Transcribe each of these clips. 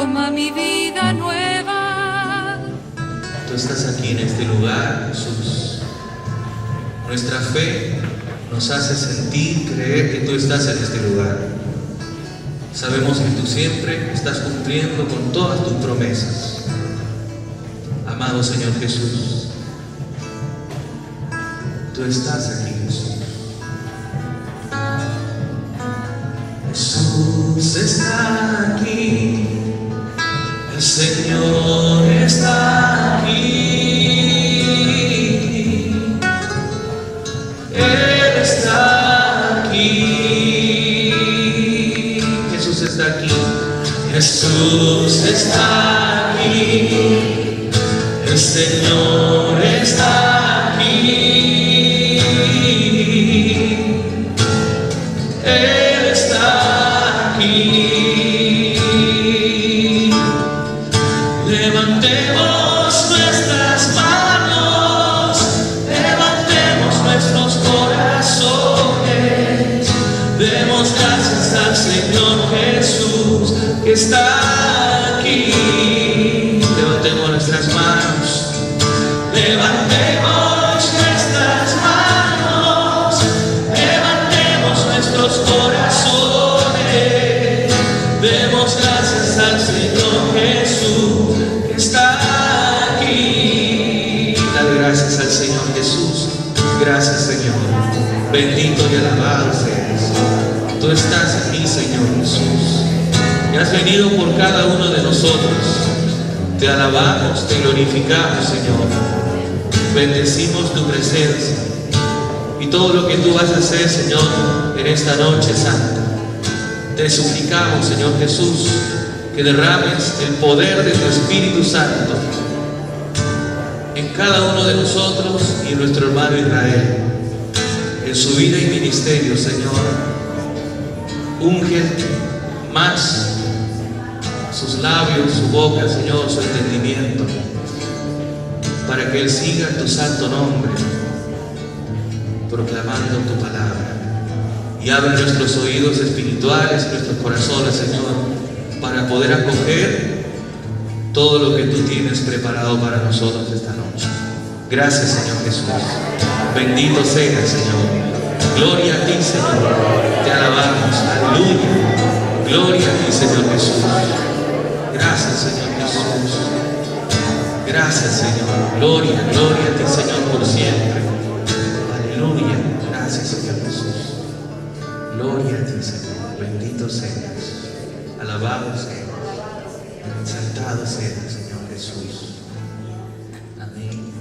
toma mi vida nueva. Tú estás aquí en este lugar, Jesús. Nuestra fe nos hace sentir, creer que tú estás en este lugar. Sabemos que tú siempre estás cumpliendo con todas tus promesas. Amado Señor Jesús, tú estás aquí, Jesús. Jesús está aquí, el Señor está aquí, Él está aquí, Jesús está aquí, Jesús está aquí, el Señor está aquí, Él está aquí. Levantemos nuestras manos, levantemos nuestros corazones, demos gracias al Señor Jesús que está aquí. Levantemos nuestras manos, levantemos nuestras manos, levantemos nuestros corazones, demos gracias al Señor Jesús que está aquí. Dale gracias al Señor Jesús. Gracias, Señor. Bendito y alabado seas. Tú estás aquí, Señor Jesús, y has venido por cada uno de nosotros. Te alabamos, te glorificamos, Señor. Bendecimos tu presencia y todo lo que tú vas a hacer, Señor, en esta noche santa. Te suplicamos, Señor Jesús, que derrames el poder de tu Espíritu Santo en cada uno de nosotros y en nuestro hermano Israel, en su vida y ministerio, Señor. Unge más sus labios, su boca, Señor, su entendimiento, para que Él siga tu santo nombre, proclamando tu palabra. Y abre nuestros oídos espirituales, nuestros corazones, Señor, para poder acoger todo lo que tú tienes preparado para nosotros esta noche. Gracias, Señor Jesús. Bendito seas, Señor. Gloria a ti, Señor. Te alabamos. Aleluya. Gloria a ti, Señor Jesús. Gracias, Señor Jesús. Gracias, Señor. Gloria, gloria a ti, Señor, por siempre. Aleluya. Gracias, Señor Jesús. Gloria a ti, Señor. Bendito seas. Alabado seas. Exaltado seas, Señor Jesús. Amén.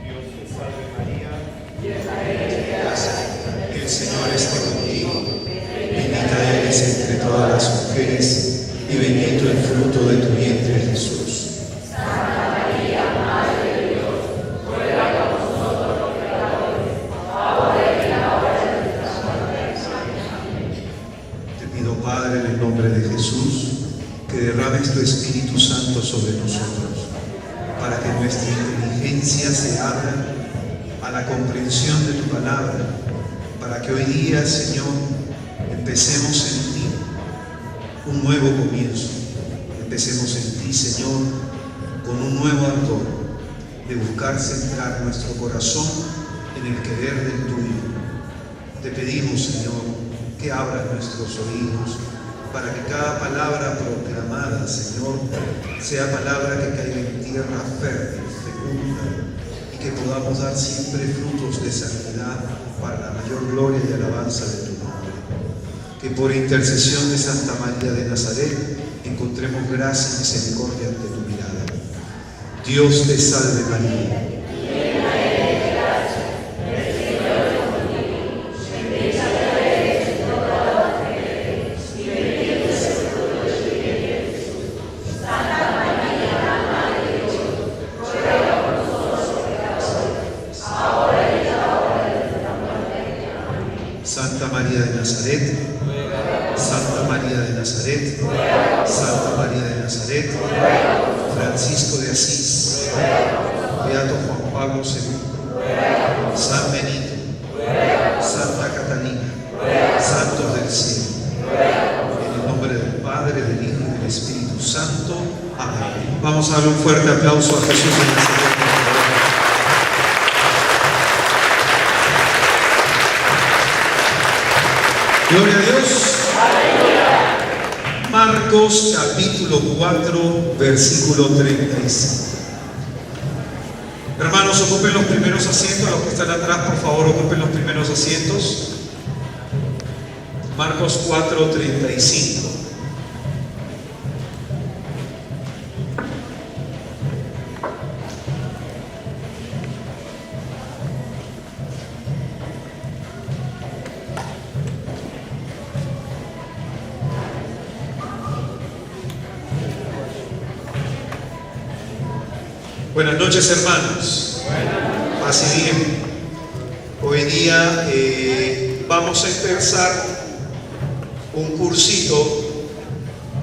Dios te salve María, que el Señor esté contigo. Bendita eres entre todas las mujeres y bendito el fruto de tu vientre, Jesús. Padre, en el nombre de Jesús, que derrames tu Espíritu Santo sobre nosotros, para que nuestra inteligencia se abra a la comprensión de tu palabra, para que hoy día, Señor, empecemos en ti un nuevo comienzo. Empecemos en ti, Señor, con un nuevo ardor de buscar centrar nuestro corazón en el querer del tuyo. Te pedimos, Señor, que abras nuestros oídos para que cada palabra proclamada, Señor, sea palabra que caiga en tierra fértil, fecunda, y que podamos dar siempre frutos de santidad para la mayor gloria y alabanza de tu nombre. Que por intercesión de Santa María de Nazaret encontremos gracia y misericordia ante tu mirada. Dios te salve María. Santa María de Nazaret, Santa María de Nazaret, Santa María de Nazaret, Francisco de Asís, Beato Juan Pablo II, San Benito, Santa Catalina, Santo del Espíritu Santo. Amén. Vamos a darle un fuerte aplauso a Jesús en este tiempo. Gloria a Dios. Marcos capítulo 4, versículo 35. Hermanos, ocupen los primeros asientos. Los que están atrás, por favor, ocupen los primeros asientos. Marcos 4, 35. Buenas noches, hermanos. Así bien. Hoy día vamos a empezar un cursito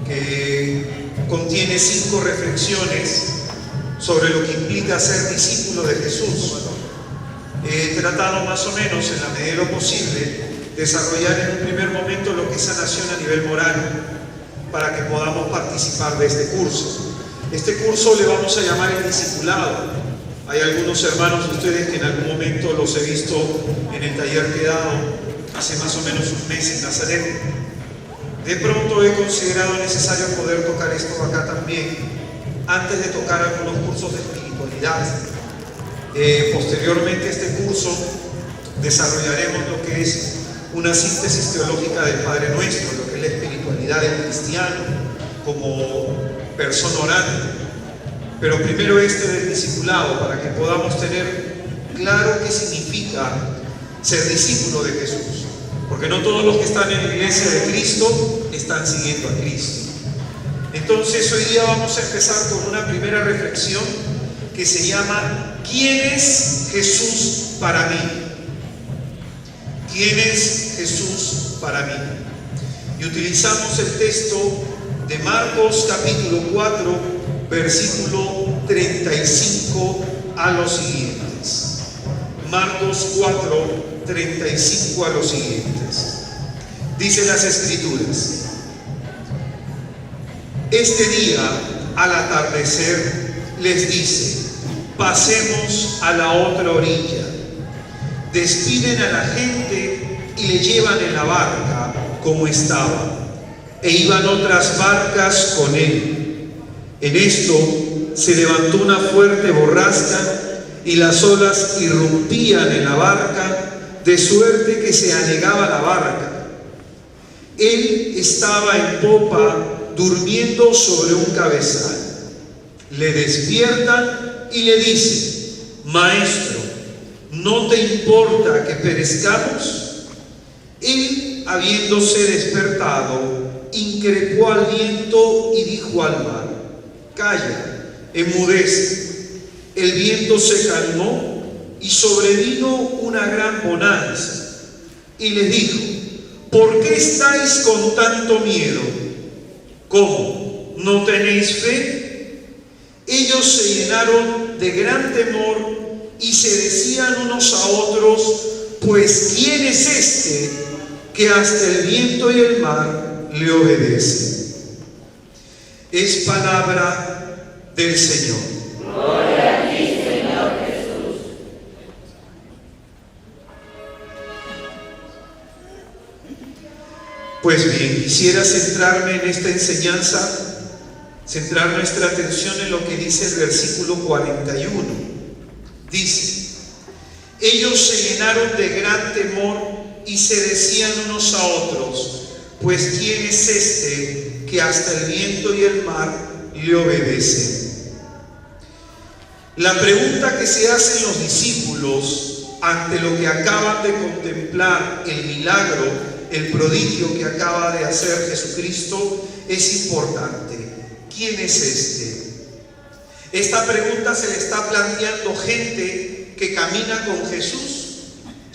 que contiene 5 reflexiones sobre lo que implica ser discípulo de Jesús. He tratado más o menos, en la medida de lo posible, desarrollar en un primer momento lo que es sanación a nivel moral, para que podamos participar de este curso. Este curso le vamos a llamar el discipulado. Hay algunos hermanos de ustedes que en algún momento los he visto en el taller que he dado hace más o menos un mes en Nazaret. De pronto he considerado necesario poder tocar esto acá también, antes de tocar algunos cursos de espiritualidad. Posteriormente a este curso desarrollaremos lo que es una síntesis teológica del Padre Nuestro, lo que es la espiritualidad del cristiano como persona orante, pero primero este del discipulado, para que podamos tener claro qué significa ser discípulo de Jesús, porque no todos los que están en la iglesia de Cristo están siguiendo a Cristo. Entonces hoy día vamos a empezar con una primera reflexión que se llama ¿quién es Jesús para mí? ¿Quién es Jesús para mí? Y utilizamos el texto de Marcos capítulo 4, versículo 35 a los siguientes. Marcos 4, 35 a los siguientes. Dicen las Escrituras: este día, al atardecer, les dice: pasemos a la otra orilla. Despiden a la gente y le llevan en la barca como estaba, e iban otras barcas con él. En esto se levantó una fuerte borrasca y las olas irrumpían en la barca, de suerte que se anegaba la barca. Él estaba en popa, durmiendo sobre un cabezal. Le despiertan y le dicen: Maestro, ¿no te importa que perezcamos? Él, habiéndose despertado, increpó al viento y dijo al mar: calla, enmudece. El viento se calmó y sobrevino una gran bonanza. Y les dijo: ¿por qué estáis con tanto miedo? ¿Cómo? ¿No tenéis fe? Ellos se llenaron de gran temor y se decían unos a otros: pues ¿quién es este que hasta el viento y el mar le obedecen? Es palabra del Señor. Gloria a ti, Señor Jesús. Pues bien, quisiera centrarme en esta enseñanza, centrar nuestra atención en lo que dice el versículo 41. Dice: ellos se llenaron de gran temor y se decían unos a otros: pues ¿quién es este que hasta el viento y el mar le obedecen? La pregunta que se hacen los discípulos ante lo que acaban de contemplar, el milagro, el prodigio que acaba de hacer Jesucristo, es importante. ¿Quién es este? Esta pregunta se le está planteando gente que camina con Jesús,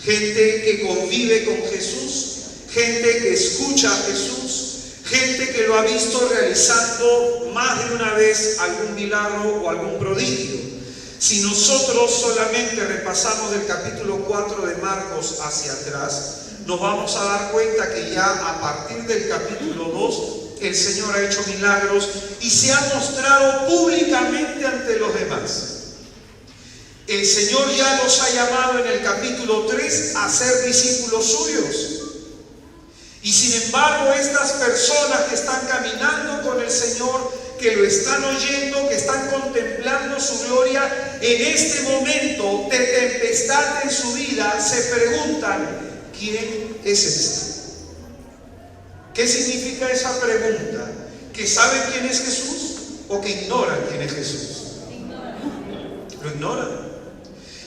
gente que convive con Jesús, gente que escucha a Jesús, gente que lo ha visto realizando más de una vez algún milagro o algún prodigio. Si nosotros solamente repasamos del capítulo 4 de Marcos hacia atrás, nos vamos a dar cuenta que ya a partir del capítulo 2 el Señor ha hecho milagros y se ha mostrado públicamente ante los demás. El Señor ya los ha llamado en el capítulo 3 a ser discípulos suyos. Y sin embargo, estas personas que están caminando con el Señor, que lo están oyendo, que están contemplando su gloria, en este momento de tempestad en su vida, se preguntan: ¿quién es este? ¿Qué significa esa pregunta? ¿Que saben quién es Jesús o que ignoran quién es Jesús? Lo ignoran.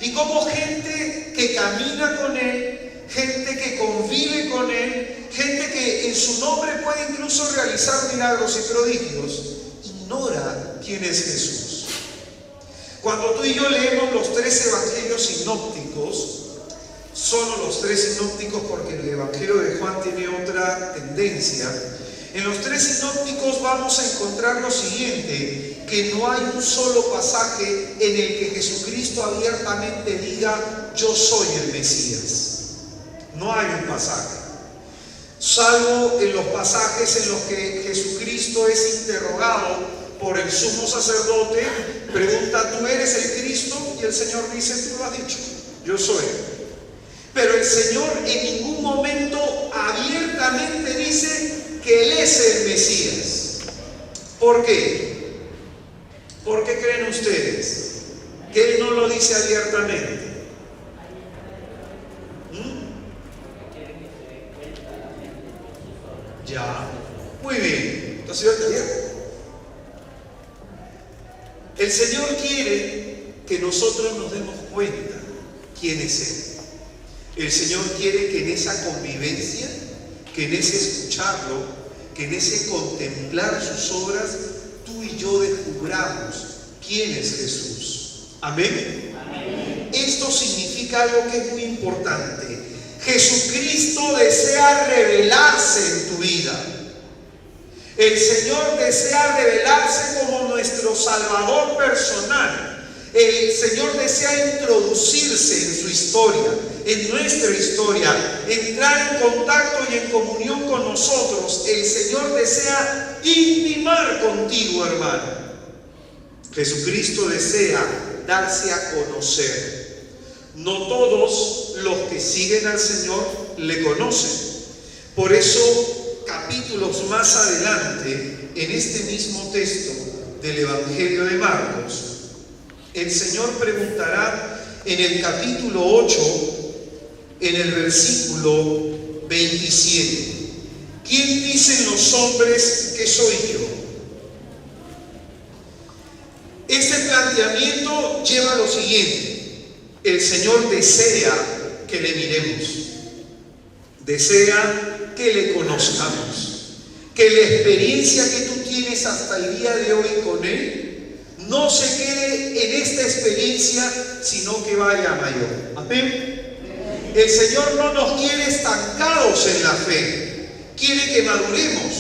Y como gente que camina con Él, gente que convive con Él, gente que en su nombre puede incluso realizar milagros y prodigios, ignora quién es Jesús. Cuando tú y yo leemos los 3 evangelios sinópticos, solo los 3 sinópticos, porque el evangelio de Juan tiene otra tendencia, en los 3 sinópticos vamos a encontrar lo siguiente: que no hay un solo pasaje en el que Jesucristo abiertamente diga: yo soy el Mesías. No hay un pasaje, salvo en los pasajes en los que Jesucristo es interrogado por el sumo sacerdote. Pregunta: ¿tú eres el Cristo? Y el Señor dice: tú lo has dicho, yo soy. Pero el Señor en ningún momento abiertamente dice que Él es el Mesías. ¿Por qué? ¿Por qué creen ustedes que Él no lo dice abiertamente? Ya, muy bien. Entonces, el Señor quiere que nosotros nos demos cuenta quién es Él. El Señor quiere que en esa convivencia, que en ese escucharlo, que en ese contemplar sus obras, tú y yo descubramos quién es Jesús. Amén. Amén. Esto significa algo que es muy importante. Jesucristo desea revelarse en tu vida. El Señor desea revelarse como nuestro Salvador personal. El Señor desea introducirse en su historia, en nuestra historia, entrar en contacto y en comunión con nosotros. El Señor desea intimar contigo, hermano. Jesucristo desea darse a conocer. No todos los que siguen al Señor le conocen. Por eso, capítulos más adelante, en este mismo texto del Evangelio de Marcos, el Señor preguntará en el capítulo 8, en el versículo 27, ¿quién dicen los hombres que soy yo? Este planteamiento lleva a lo siguiente: el Señor desea que le miremos, desea que le conozcamos, que la experiencia que tú tienes hasta el día de hoy con Él no se quede en esta experiencia, sino que vaya a mayor. Amén. El Señor no nos quiere estancados en la fe, quiere que maduremos,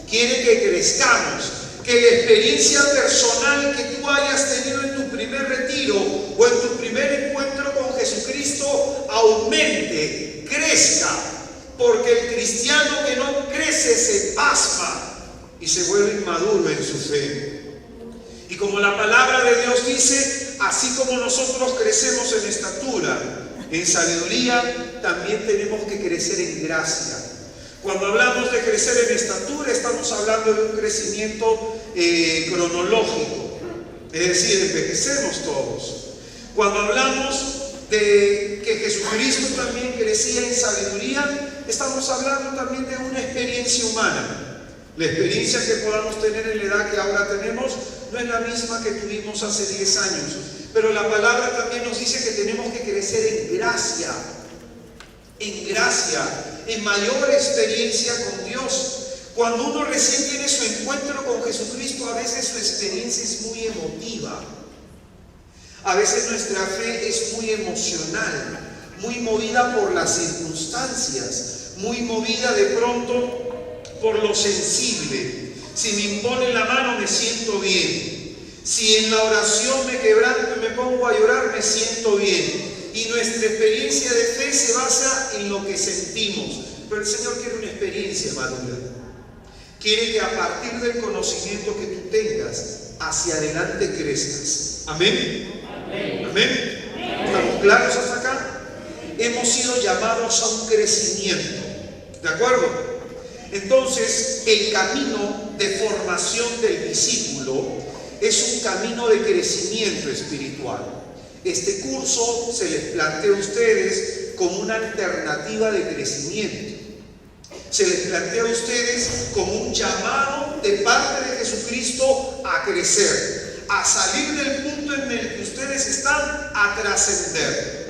quiere que crezcamos, que la experiencia personal que tú hayas tenido en tu primer retiro o en tu primer encuentro con Jesucristo aumente, crezca, porque el cristiano que no crece se pasma y se vuelve inmaduro en su fe. Y como la palabra de Dios dice, así como nosotros crecemos en estatura, en sabiduría, también tenemos que crecer en gracia. Cuando hablamos de crecer en estatura, estamos hablando de un crecimiento cronológico, es decir, envejecemos todos. Cuando hablamos de que Jesucristo también crecía en sabiduría, estamos hablando también de una experiencia humana. La experiencia que podamos tener en la edad que ahora tenemos no es la misma que tuvimos hace 10 años, pero la palabra también nos dice que tenemos que crecer en gracia, en mayor experiencia con Dios. Cuando uno recién tiene su encuentro con Jesucristo, a veces su experiencia es muy emotiva, a veces nuestra fe es muy emocional, muy movida por las circunstancias, muy movida de pronto por lo sensible. Si me imponen la mano me siento bien, si en la oración me quebranto y me pongo a llorar me siento bien. Y nuestra experiencia de fe se basa en lo que sentimos. Pero el Señor quiere una experiencia madura, quiere que a partir del conocimiento que tú tengas, hacia adelante crezcas. Amén. Amén. ¿Estamos claros hasta acá? Hemos sido llamados a un crecimiento. ¿De acuerdo? Entonces, el camino de formación del discípulo es un camino de crecimiento espiritual. Este curso se les plantea a ustedes como una alternativa de crecimiento. Se les plantea a ustedes como un llamado de parte de Jesucristo a crecer, a salir del punto en el que ustedes están, a trascender.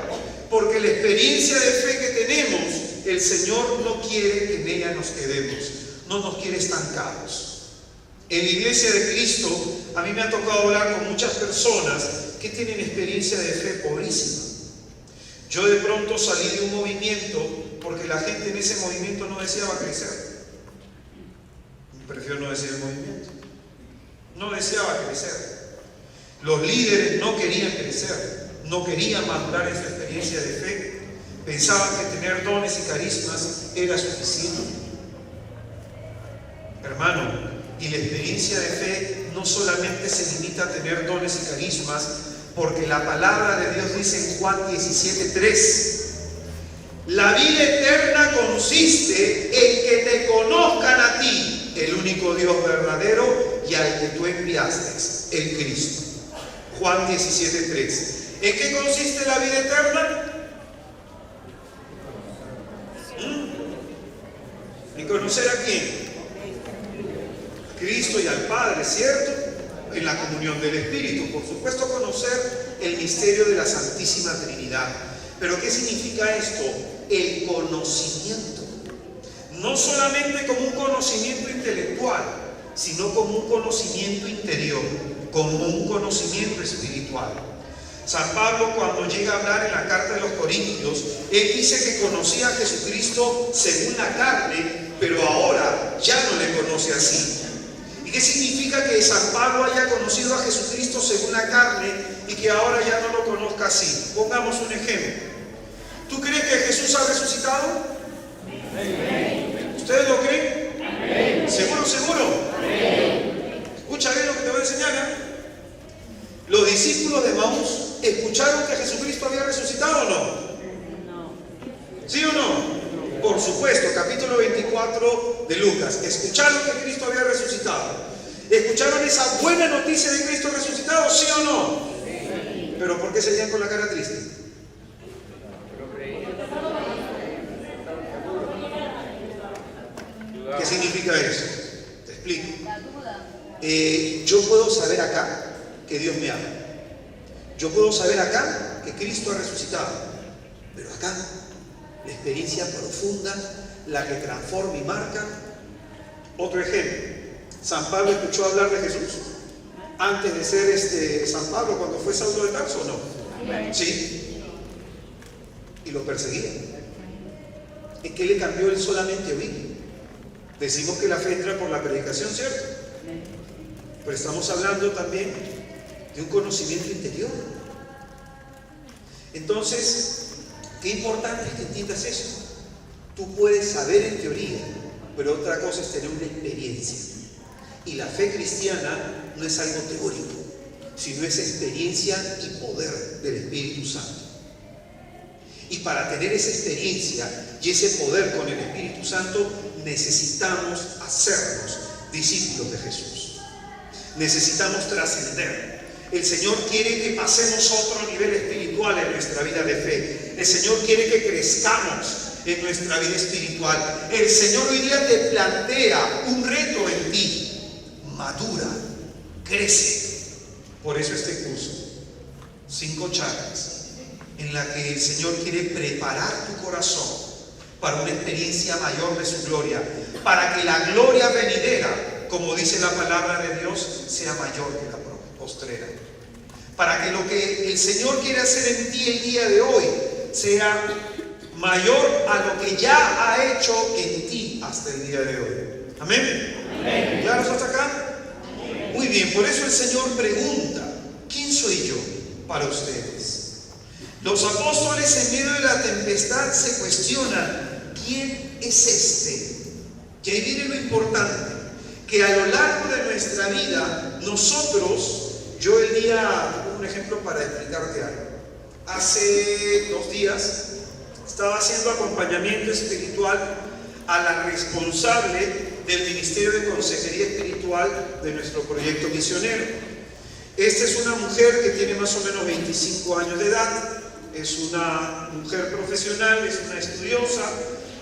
Porque la experiencia de fe que tenemos, el Señor no quiere que en ella nos quedemos, no nos quiere estancados. En la iglesia de Cristo, a mí me ha tocado hablar con muchas personas que tienen experiencia de fe pobrísima. Yo de pronto salí de un movimiento porque la gente en ese movimiento no deseaba crecer. Prefiero no decir el movimiento. No deseaba crecer. Los líderes no querían crecer, no querían madurar en su experiencia de fe. Pensaban que tener dones y carismas era suficiente. Hermano, y la experiencia de fe no solamente se limita a tener dones y carismas, porque la palabra de Dios dice en Juan 17:3: la vida eterna consiste en que te conozcan a ti, el único Dios verdadero, y al que tú enviaste, el Cristo. Juan 17:3. ¿En qué consiste la vida eterna? ¿En conocer a quién? A Cristo y al Padre, ¿cierto? En la comunión del Espíritu, por supuesto, conocer el misterio de la Santísima Trinidad. ¿Pero qué significa esto? El conocimiento. No solamente como un conocimiento intelectual, sino como un conocimiento interior, como un conocimiento espiritual. San Pablo, cuando llega a hablar en la carta de los Corintios, él dice que conocía a Jesucristo según la carne, pero ahora ya no le conoce así. ¿Y qué significa que San Pablo haya conocido a Jesucristo según la carne y que ahora ya no lo conozca así? Pongamos un ejemplo. ¿Tú crees que Jesús ha resucitado? ¿Amén? ¿Ustedes lo creen? ¿Amén? ¿Seguro, seguro? ¿Amén? Escucha bien lo que te voy a enseñar, ¿eh? Los discípulos de Maús escucharon que Jesucristo había resucitado, ¿o no? No. ¿Sí o no? Por supuesto, capítulo 24 de Lucas. Escucharon que Cristo había resucitado. ¿Escucharon esa buena noticia de Cristo resucitado, sí o no? Sí. ¿Pero por qué seguían con la cara triste? ¿Qué significa eso? Te explico. Yo puedo saber acá que Dios me ama. Yo puedo saber acá que Cristo ha resucitado. Pero acá, la experiencia profunda, la que transforma y marca. Otro ejemplo. San Pablo escuchó hablar de Jesús antes de ser San Pablo, cuando fue Saulo de Tarso, ¿o no? Sí. Y lo perseguía. ¿En qué le cambió él solamente oír? Decimos que la fe entra por la predicación, ¿cierto? Pero estamos hablando también de un conocimiento interior. Entonces, qué importante es que entiendas eso. Tú puedes saber en teoría, pero otra cosa es tener una experiencia. Y la fe cristiana no es algo teórico, sino es experiencia y poder del Espíritu Santo. Y para tener esa experiencia y ese poder con el Espíritu Santo, necesitamos hacernos discípulos de Jesús. Necesitamos trascender. El Señor quiere que pasemos a otro nivel espiritual en nuestra vida de fe. El Señor quiere que crezcamos en nuestra vida espiritual. El Señor hoy día te plantea un reto en ti. Madura, crece. Por eso este curso, 5 charlas en la que el Señor quiere preparar tu corazón para una experiencia mayor de su gloria, para que la gloria venidera, como dice la palabra de Dios, sea mayor que la postrera. Para que lo que el Señor quiere hacer en ti el día de hoy sea mayor a lo que ya ha hecho en ti hasta el día de hoy. ¿Amén? Amén. ¿Claros hasta acá? Amén. Muy bien, por eso el Señor pregunta: ¿quién soy yo para ustedes? Los apóstoles en medio de la tempestad se cuestionan: ¿quién es este? Y ahí viene lo importante. que a lo largo de nuestra vida, nosotros, yo un ejemplo para explicarte algo. Hace 2 días estaba haciendo acompañamiento espiritual a la responsable del Ministerio de Consejería Espiritual de nuestro proyecto misionero. Esta es una mujer que tiene más o menos 25 años de edad, es una mujer profesional, es una estudiosa,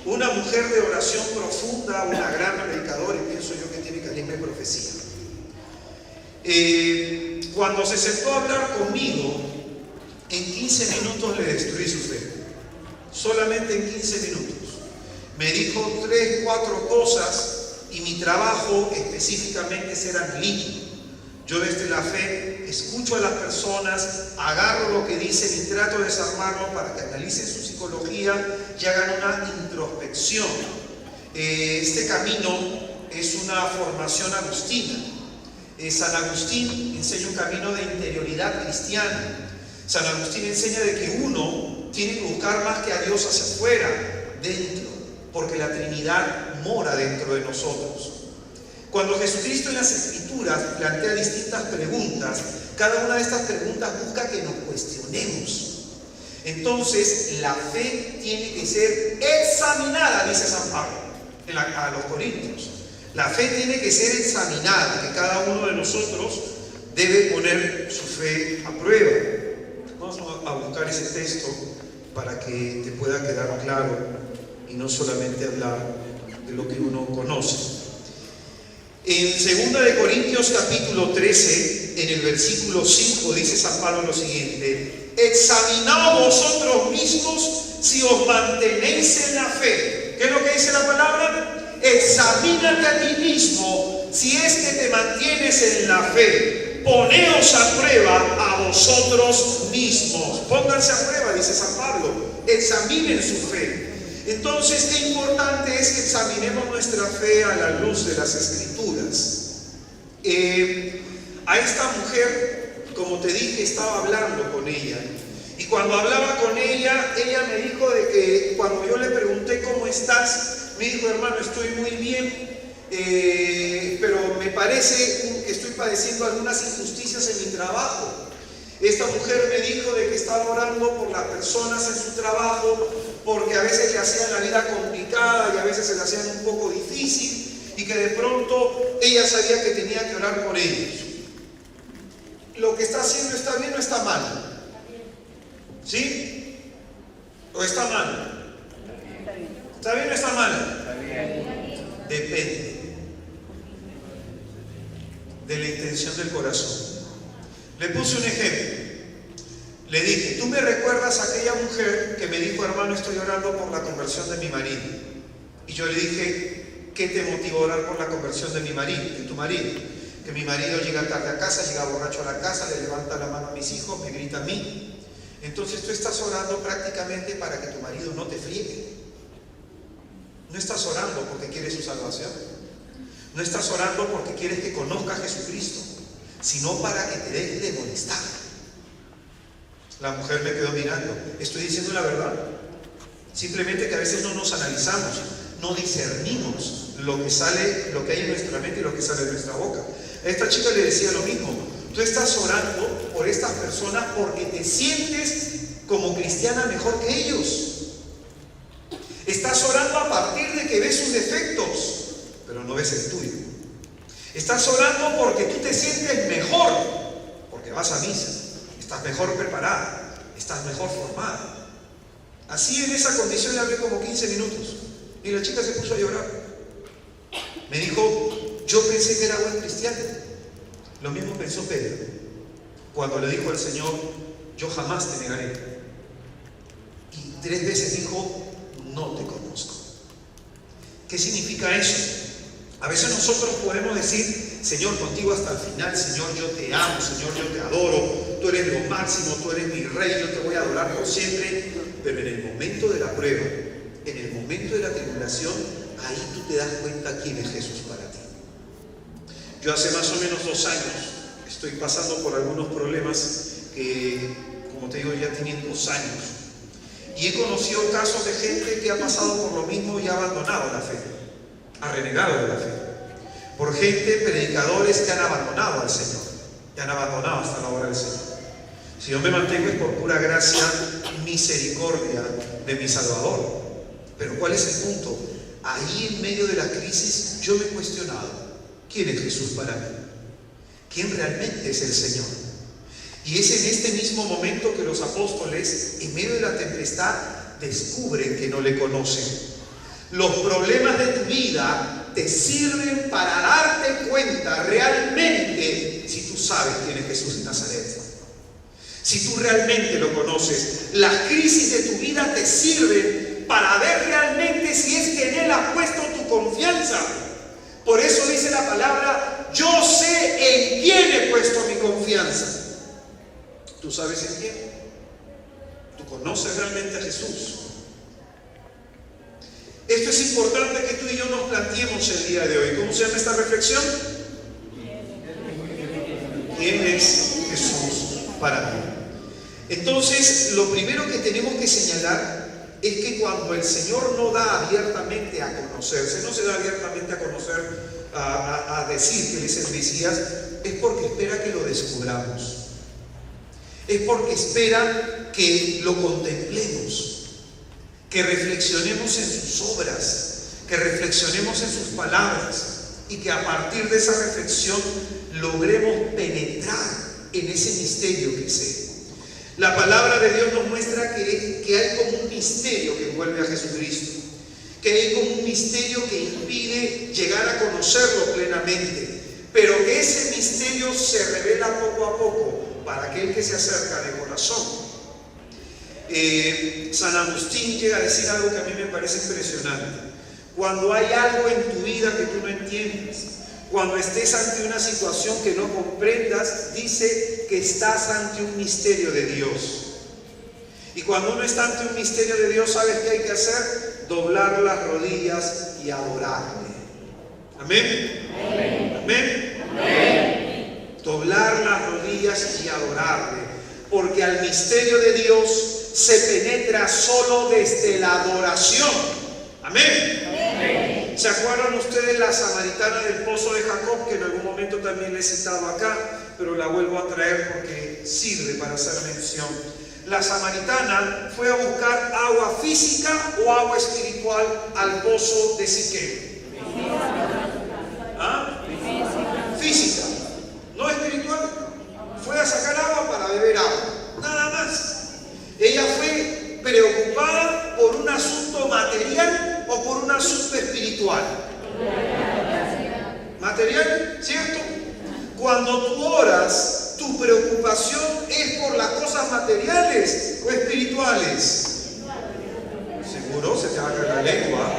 una mujer de oración profunda, una gran predicadora, y pienso yo que tiene carisma de profecía. Cuando se sentó a hablar conmigo, en 15 minutos le destruí su fe. Solamente en 15 minutos. Me dijo 3, 4 cosas, y mi trabajo específicamente es ser analítico. Yo desde la fe escucho a las personas, agarro lo que dicen y trato de desarmarlo para que analicen su psicología y hagan una introspección. Este camino es una formación agustina. San Agustín enseña un camino de interioridad cristiana. San Agustín enseña de que uno tiene que buscar más que a Dios hacia afuera, dentro, porque la Trinidad mora dentro de nosotros. Cuando Jesucristo en las Escrituras plantea distintas preguntas, cada una de estas preguntas busca que nos cuestionemos. Entonces, la fe tiene que ser examinada, dice San Pablo a los Corintios. La fe tiene que ser examinada, que cada uno de nosotros debe poner su fe a prueba. Vamos a buscar ese texto para que te pueda quedar claro y no solamente hablar de lo que uno conoce. En 2 de Corintios capítulo 13, en el versículo 5, dice San Pablo lo siguiente: examinaos vosotros mismos si os mantenéis en la fe. ¿Qué es lo que dice la palabra? Examínate a ti mismo si es que te mantienes en la fe. Poneos a prueba a vosotros mismos. Pónganse a prueba, dice San Pablo. Examinen su fe. Entonces, qué importante es que examinemos nuestra fe a la luz de las Escrituras. A esta mujer, como te dije, estaba hablando con ella. Y cuando hablaba con ella, ella me dijo de que cuando yo le pregunté ¿cómo estás? Me dijo: hermano, estoy muy bien, pero me parece que estoy padeciendo algunas injusticias en mi trabajo. Esta mujer me dijo de que estaba orando por las personas en su trabajo, porque a veces le hacían la vida complicada y a veces se la hacían un poco difícil, y que de pronto ella sabía que tenía que orar por ellos. ¿Lo que está haciendo está bien o está mal? ¿Sí? ¿O está mal? ¿Está bien o está mal? Depende de la intención del corazón. Le puse un ejemplo. Le dije: tú me recuerdas a aquella mujer que me dijo: hermano, estoy orando por la conversión de mi marido. Y yo le dije: ¿qué te motivó a orar por la conversión de mi marido, de tu marido? Que mi marido llega tarde a casa, llega borracho a la casa, le levanta la mano a mis hijos, me grita a mí. Entonces tú estás orando prácticamente para que tu marido no te friegue. No estás orando porque quieres su salvación. No estás orando porque quieres que conozca a Jesucristo, sino para que te deje de molestar. La mujer me quedó mirando. Estoy diciendo la verdad. Simplemente que a veces no nos analizamos, no discernimos lo que hay en nuestra mente y lo que sale de nuestra boca. A esta chica le decía lo mismo. Tú estás orando por estas personas porque te sientes como cristiana mejor que ellos. Estás orando a partir de que ves sus defectos, pero no ves el tuyo. Estás orando porque tú te sientes mejor, porque vas a misa, estás mejor preparada, estás mejor formada. Así, en esa condición, le hablé como 15 minutos y la chica se puso a llorar. Me dijo: yo pensé que era buen cristiano. Lo mismo pensó Pedro cuando le dijo al Señor: yo jamás te negaré. Y 3 veces dijo: no te conozco. ¿Qué significa eso? A veces nosotros podemos decir: Señor, contigo hasta el final, Señor, yo te amo, Señor, yo te adoro, tú eres lo máximo, tú eres mi rey, yo te voy a adorar por siempre. Pero en el momento de la prueba, en el momento de la tribulación, ahí tú te das cuenta quién es Jesús para ti. Yo hace más o menos 2 años estoy pasando por algunos problemas que, como te digo, ya tienen 2 años. Y he conocido casos de gente que ha pasado por lo mismo y ha abandonado la fe, ha renegado de la fe. por gente, predicadores que han abandonado al Señor, que han abandonado hasta la obra del Señor. Si yo me mantengo es por pura gracia y misericordia de mi Salvador. Pero ¿cuál es el punto? Ahí en medio de la crisis yo me he cuestionado, ¿quién es Jesús para mí? ¿Quién realmente es el Señor? Y es en este mismo momento que los apóstoles, en medio de la tempestad, descubren que no le conocen. Los problemas de tu vida te sirven para darte cuenta realmente si tú sabes quién es Jesús de Nazaret. Si tú realmente lo conoces, las crisis de tu vida te sirven para ver realmente si es que en Él has puesto tu confianza. Por eso dice la palabra, yo sé en quién he puesto mi confianza. ¿Tú sabes en quién? ¿Tú conoces realmente a Jesús? Esto es importante que tú y yo nos planteemos el día de hoy. ¿Cómo se llama esta reflexión? ¿Quién es Jesús para ti? Entonces, lo primero que tenemos que señalar es que cuando el Señor no da abiertamente a conocerse, no se da abiertamente a conocer, a decir que Él es el Mesías, es porque espera que lo descubramos. Es porque espera que lo contemplemos, que reflexionemos en sus obras, que reflexionemos en sus palabras y que a partir de esa reflexión logremos penetrar en ese misterio que es Él. La palabra de Dios nos muestra que hay como un misterio que envuelve a Jesucristo, que hay como un misterio que impide llegar a conocerlo plenamente, pero que ese misterio se revela poco a poco para aquel que se acerca de corazón. San Agustín llega a decir algo que a mí me parece impresionante. Cuando hay algo en tu vida que tú no entiendes, cuando estés ante una situación que no comprendas, dice que estás ante un misterio de Dios. Y cuando uno está ante un misterio de Dios, ¿sabes qué hay que hacer? Doblar las rodillas y adorarle. ¿Amén? Amén. ¿Amén? Amén. Doblar las rodillas y adorarle. Porque al misterio de Dios se penetra solo desde la adoración. Amén. Amén. ¿Se acuerdan ustedes la samaritana del pozo de Jacob, que en algún momento también le he citado acá, pero la vuelvo a traer porque sirve para hacer mención? La samaritana fue a buscar agua física o agua espiritual al pozo de Siquem. ¿Ah? Física, no espiritual. Fue a sacar agua para beber agua, nada más. Ella fue preocupada por un asunto material o por un asunto espiritual. Material, ¿cierto? Cuando tú oras, tu preocupación es por las cosas materiales o espirituales. ¿Seguro? Se te va a caer la lengua.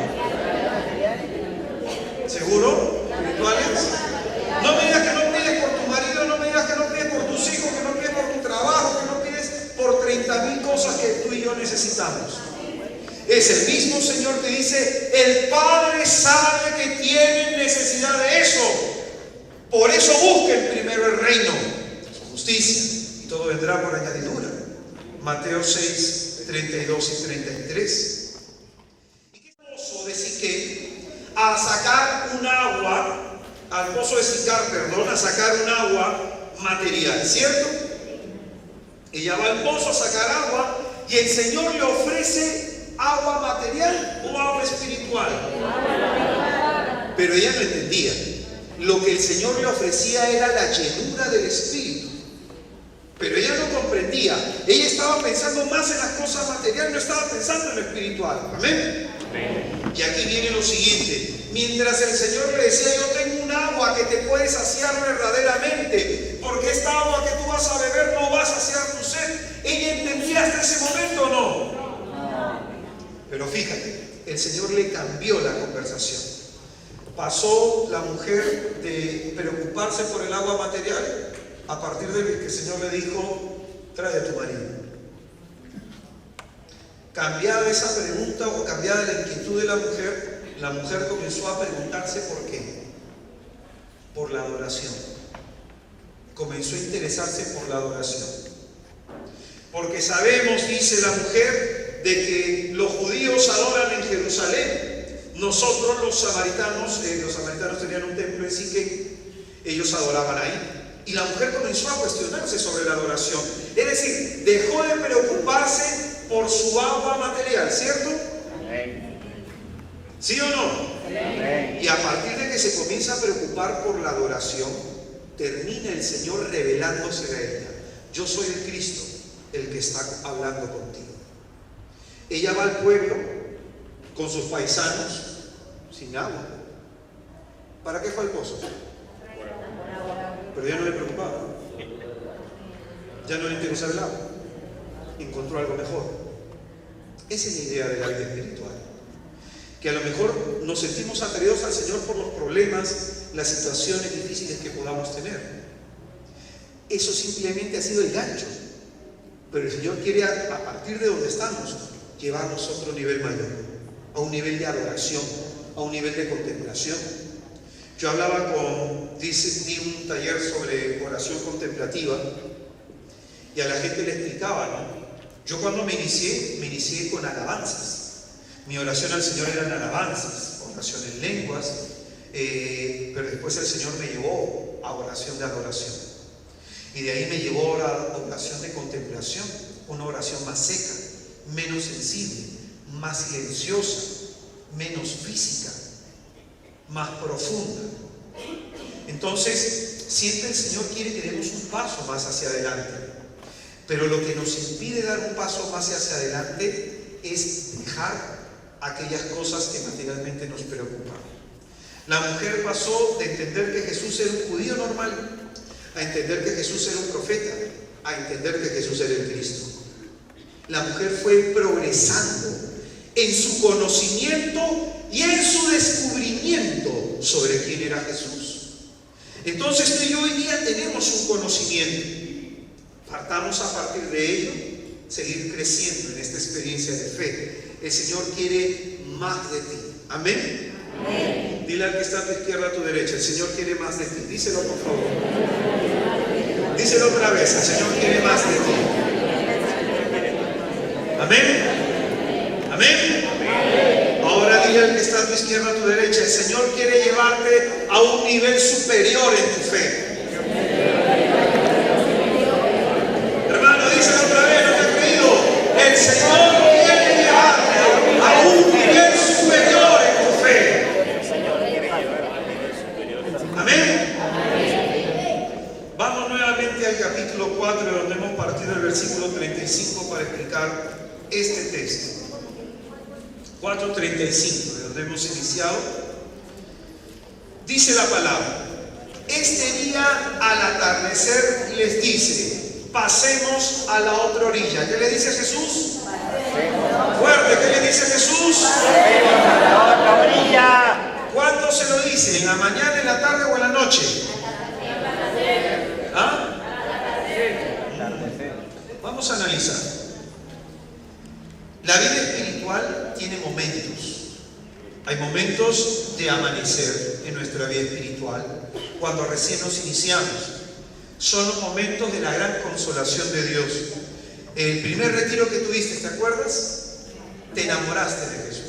¿Seguro? ¿Espirituales? No me digas que no pides por tu marido, no me digas que no pides por tus hijos, que no pides por tu trabajo, que no pides por 30,000 cosas que tú y yo necesitamos. Es el mismo Señor que dice, el Padre sabe que tienen necesidad de eso. Por eso busquen primero el reino, su justicia, y todo vendrá por añadidura. Mateo 6, 32 y 33. ¿Y qué pozo de Siquem? A sacar un agua, al pozo de Sicar, perdón, a sacar un agua material, ¿cierto? Ella va al pozo a sacar agua y el Señor le ofrece agua material o agua espiritual. Pero ella no entendía. Lo que el Señor le ofrecía era la llenura del Espíritu. Pero ella no comprendía. Ella estaba pensando más en las cosas materiales, no estaba pensando en lo espiritual. ¿Amén? Amén. Y aquí viene lo siguiente. Mientras el Señor le decía, yo tengo un agua que te puede saciar verdaderamente, porque esta agua que tú vas a beber no va a saciar tu sed. ¿Ella entendía hasta ese momento o no? Pero fíjate, el Señor le cambió la conversación. Pasó la mujer de preocuparse por el agua material a partir de que el Señor le dijo, trae a tu marido. Cambiada esa pregunta o cambiada la inquietud de la mujer comenzó a preguntarse por qué. Por la adoración. Comenzó a interesarse por la adoración. Porque sabemos, dice la mujer, de que los judíos adoran en Jerusalén. Nosotros los samaritanos tenían un templo en Siquem, ellos adoraban ahí. Y la mujer comenzó a cuestionarse sobre la adoración. Es decir, dejó de preocuparse por su agua material, ¿cierto? ¿Sí o no? Y a partir de que se comienza a preocupar por la adoración, termina el Señor revelándose a ella. Yo soy el Cristo, el que está hablando contigo. Ella va al pueblo con sus paisanos sin agua. ¿Para qué fue al pozo? Pero ya no le preocupaba, ya no le interesaba el agua, encontró algo mejor. Esa es la idea de la vida espiritual, que a lo mejor nos sentimos atraídos al Señor por los problemas, las situaciones difíciles que podamos tener. Eso simplemente ha sido el gancho, pero el Señor quiere, a partir de donde estamos, llevarnos a otro nivel mayor, a un nivel de adoración, a un nivel de contemplación. Yo hablaba di un taller sobre oración contemplativa y a la gente le explicaba, ¿no? Yo cuando me inicié con alabanzas. Mi oración al Señor eran alabanzas, oración en lenguas, pero después el Señor me llevó a oración de adoración. Y de ahí me llevó a la oración de contemplación, una oración más seca, menos sensible, más silenciosa, menos física, más profunda. Entonces, siempre el Señor quiere que demos un paso más hacia adelante, pero lo que nos impide dar un paso más hacia adelante es dejar aquellas cosas que materialmente nos preocupan. La mujer pasó de entender que Jesús era un judío normal a entender que Jesús era un profeta, a entender que Jesús era el Cristo. La mujer fue progresando en su conocimiento y en su descubrimiento sobre quién era Jesús. Entonces tú y yo hoy día tenemos un conocimiento. Partamos a partir de ello, seguir creciendo en esta experiencia de fe. El Señor quiere más de ti. Amén. Amén. Dile al que está a tu izquierda, a tu derecha: el Señor quiere más de ti. Díselo, por favor. Díselo otra vez: el Señor quiere más de ti. Amén. Amén. Ahora dile al que está a tu izquierda, a tu derecha: el Señor quiere llevarte a un nivel superior en tu fe. Hermano, díselo otra vez, no te he creído. El Señor quiere llevarte a un nivel superior en tu fe. Amén. Vamos nuevamente al capítulo 4, donde hemos partido el versículo 35 para explicar este texto. 4:35, de donde hemos iniciado. Dice la palabra: este día al atardecer les dice: pasemos a la otra orilla. ¿Qué le dice Jesús? Fuerte, ¿qué le dice Jesús? Pasemos a la otra orilla. ¿Cuándo se lo dice? ¿En la mañana, en la tarde o en la noche? ¿Ah? Vamos a analizar. La vida espiritual tiene momentos. Hay momentos de amanecer en nuestra vida espiritual, cuando recién nos iniciamos. Son los momentos de la gran consolación de Dios. El primer retiro que tuviste, ¿te acuerdas? Te enamoraste de Jesús.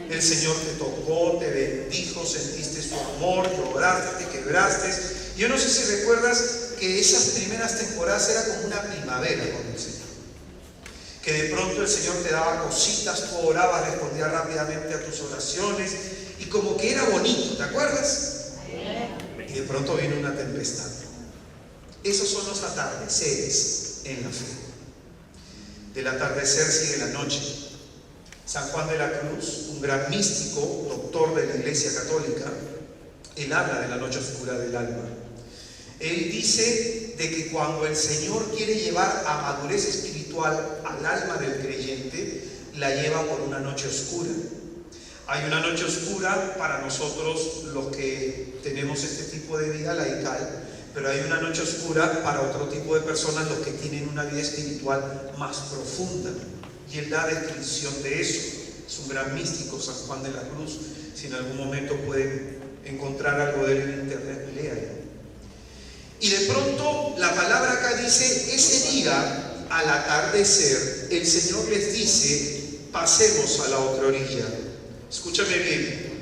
El Señor te tocó, te bendijo, sentiste su amor, lloraste, te quebraste. Yo no sé si recuerdas que esas primeras temporadas era como una primavera con el Señor. Que de pronto el Señor te daba cositas, tú orabas, respondías rápidamente a tus oraciones y como que era bonito, ¿te acuerdas? Y de pronto vino una tempestad. Esos son los atardeceres en la fe. Del atardecer sigue la noche. San Juan de la Cruz, un gran místico, doctor de la Iglesia Católica, él habla de la noche oscura del alma. Él dice de que cuando el Señor quiere llevar a madurez espiritual al alma del creyente, la lleva por una noche oscura. Hay una noche oscura para nosotros los que tenemos este tipo de vida laical, pero hay una noche oscura para otro tipo de personas, los que tienen una vida espiritual más profunda. Y él da descripción de eso. Es un gran místico, San Juan de la Cruz. Si en algún momento pueden encontrar algo de él en internet, léanlo. Y de pronto la palabra acá dice: ese día al atardecer el Señor les dice: pasemos a la otra orilla. Escúchame bien.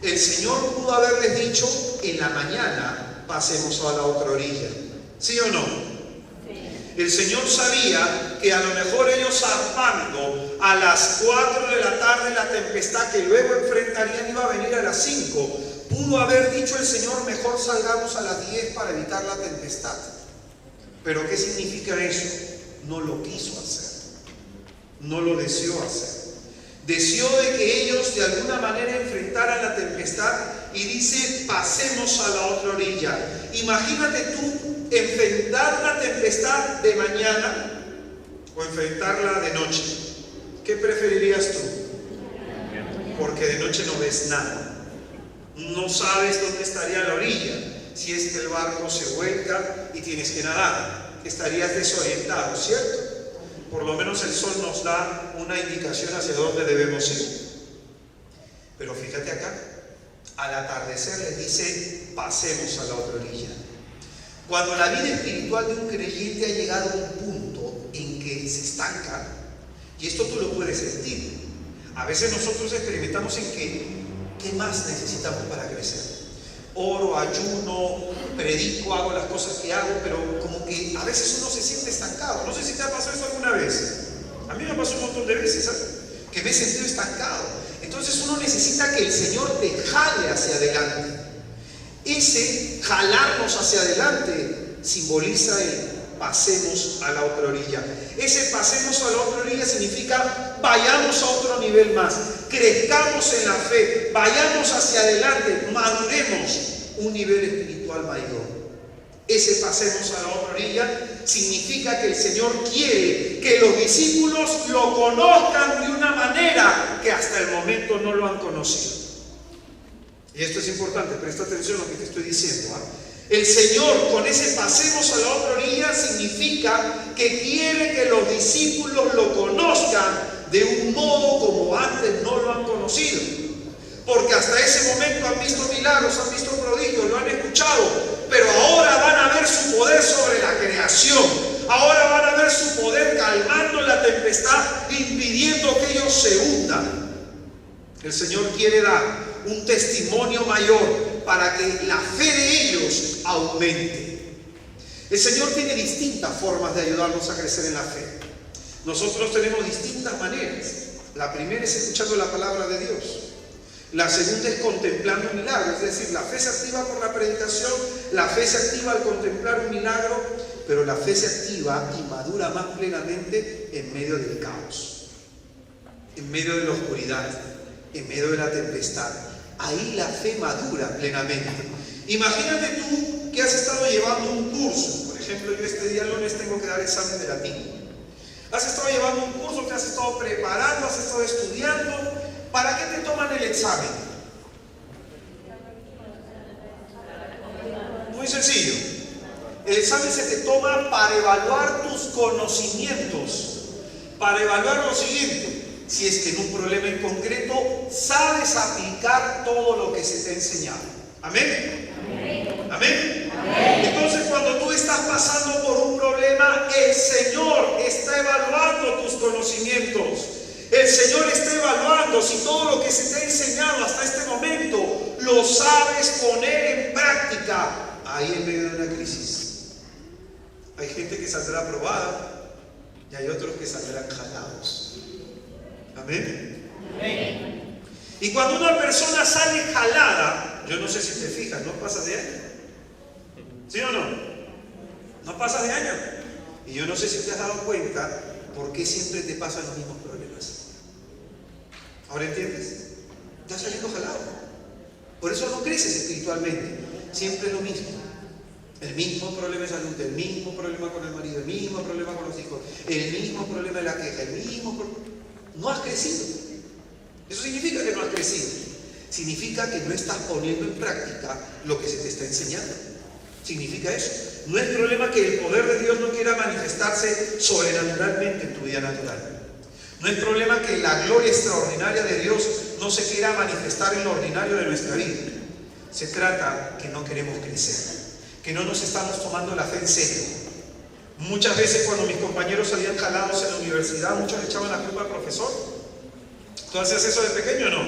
El Señor pudo haberles dicho en la mañana, pasemos a la otra orilla. ¿Sí o no? El Señor sabía que a lo mejor ellos zarpando a las 4 de la tarde la tempestad que luego enfrentarían iba a venir a las 5. Pudo haber dicho el Señor, mejor salgamos a las 10 para evitar la tempestad. Pero ¿qué significa eso? No lo quiso hacer. No lo deseó hacer. Deseó de que ellos de alguna manera enfrentaran la tempestad y dice, pasemos a la otra orilla. Imagínate tú enfrentar la tempestad de mañana o enfrentarla de noche. ¿Qué preferirías tú? Porque de noche no ves nada. No sabes dónde estaría la orilla. Si es que el barco se vuelca y tienes que nadar, estarías desorientado, ¿cierto? Por lo menos el sol nos da una indicación hacia dónde debemos ir. Pero fíjate acá, al atardecer les dice, pasemos a la otra orilla. Cuando la vida espiritual de un creyente ha llegado a un punto en que se estanca, y esto tú lo puedes sentir, a veces nosotros experimentamos en que, ¿qué más necesitamos para crecer? Oro, ayuno, predico, hago las cosas que hago, pero como que a veces uno se siente estancado. No sé si te ha pasado eso alguna vez. A mí me pasó un montón de veces, ¿sabes? Que me he sentido estancado. Entonces uno necesita que el Señor te jale hacia adelante. Ese jalarnos hacia adelante simboliza el pasemos a la otra orilla. Ese pasemos a la otra orilla significa vayamos a otro nivel más, crezcamos en la fe, vayamos hacia adelante, maduremos un nivel espiritual mayor. Ese pasemos a la otra orilla significa que el Señor quiere que los discípulos lo conozcan de una manera que hasta el momento no lo han conocido. Y esto es importante, presta atención a lo que te estoy diciendo, El Señor con ese pasemos a la otra orilla significa que quiere que los discípulos lo conozcan de un modo como antes no lo han conocido. Porque hasta ese momento han visto milagros, han visto prodigios, lo han escuchado, pero ahora van a ver su poder sobre la creación. Ahora van a ver su poder calmando la tempestad, impidiendo que ellos se hundan. El Señor quiere dar un testimonio mayor para que la fe de ellos aumente. El Señor tiene distintas formas de ayudarnos a crecer en la fe. Nosotros tenemos distintas maneras. La primera es escuchando la palabra de Dios. La segunda es contemplando un milagro, es decir, la fe se activa por la predicación, la fe se activa al contemplar un milagro, pero la fe se activa y madura más plenamente en medio del caos, en medio de la oscuridad, en medio de la tempestad. Ahí la fe madura plenamente. Imagínate tú que has estado llevando un curso. Por ejemplo, yo este día lunes tengo que dar examen de latín. Has estado llevando un curso, te has estado preparando, has estado estudiando. ¿Para qué te toman el examen? Muy sencillo. El examen se te toma para evaluar tus conocimientos, para evaluar lo siguiente: si es que en un problema en concreto sabes aplicar todo lo que se te ha enseñado. ¿Amén? Amén. ¿Amén? Amén. Entonces, cuando tú estás pasando por un problema, el Señor está evaluando tus conocimientos. El Señor está evaluando si todo lo que se te ha enseñado hasta este momento lo sabes poner en práctica ahí en medio de una crisis. Hay gente que saldrá aprobada y hay otros que saldrán jalados. ¿Amén? Amén. Y cuando una persona sale jalada, yo no sé si te fijas, no pasa de año. ¿Sí o no? No pasa de año. Y yo no sé si te has dado cuenta por qué siempre te pasan los mismos problemas. ¿Ahora entiendes? Estás saliendo jalado. Por eso no creces espiritualmente. Siempre es lo mismo. El mismo problema de salud, el mismo problema con el marido, el mismo problema con los hijos, el mismo problema de la queja, el mismo problema. No has crecido. Eso significa que no has crecido. Significa que no estás poniendo en práctica lo que se te está enseñando. Significa eso. No es problema que el poder de Dios no quiera manifestarse sobrenaturalmente en tu vida natural. No es problema que la gloria extraordinaria de Dios no se quiera manifestar en lo ordinario de nuestra vida. Se trata que no queremos crecer, que no nos estamos tomando la fe en serio. Muchas veces cuando mis compañeros salían jalados en la universidad, muchos le echaban la culpa al profesor. ¿Tú hacías eso de pequeño o no?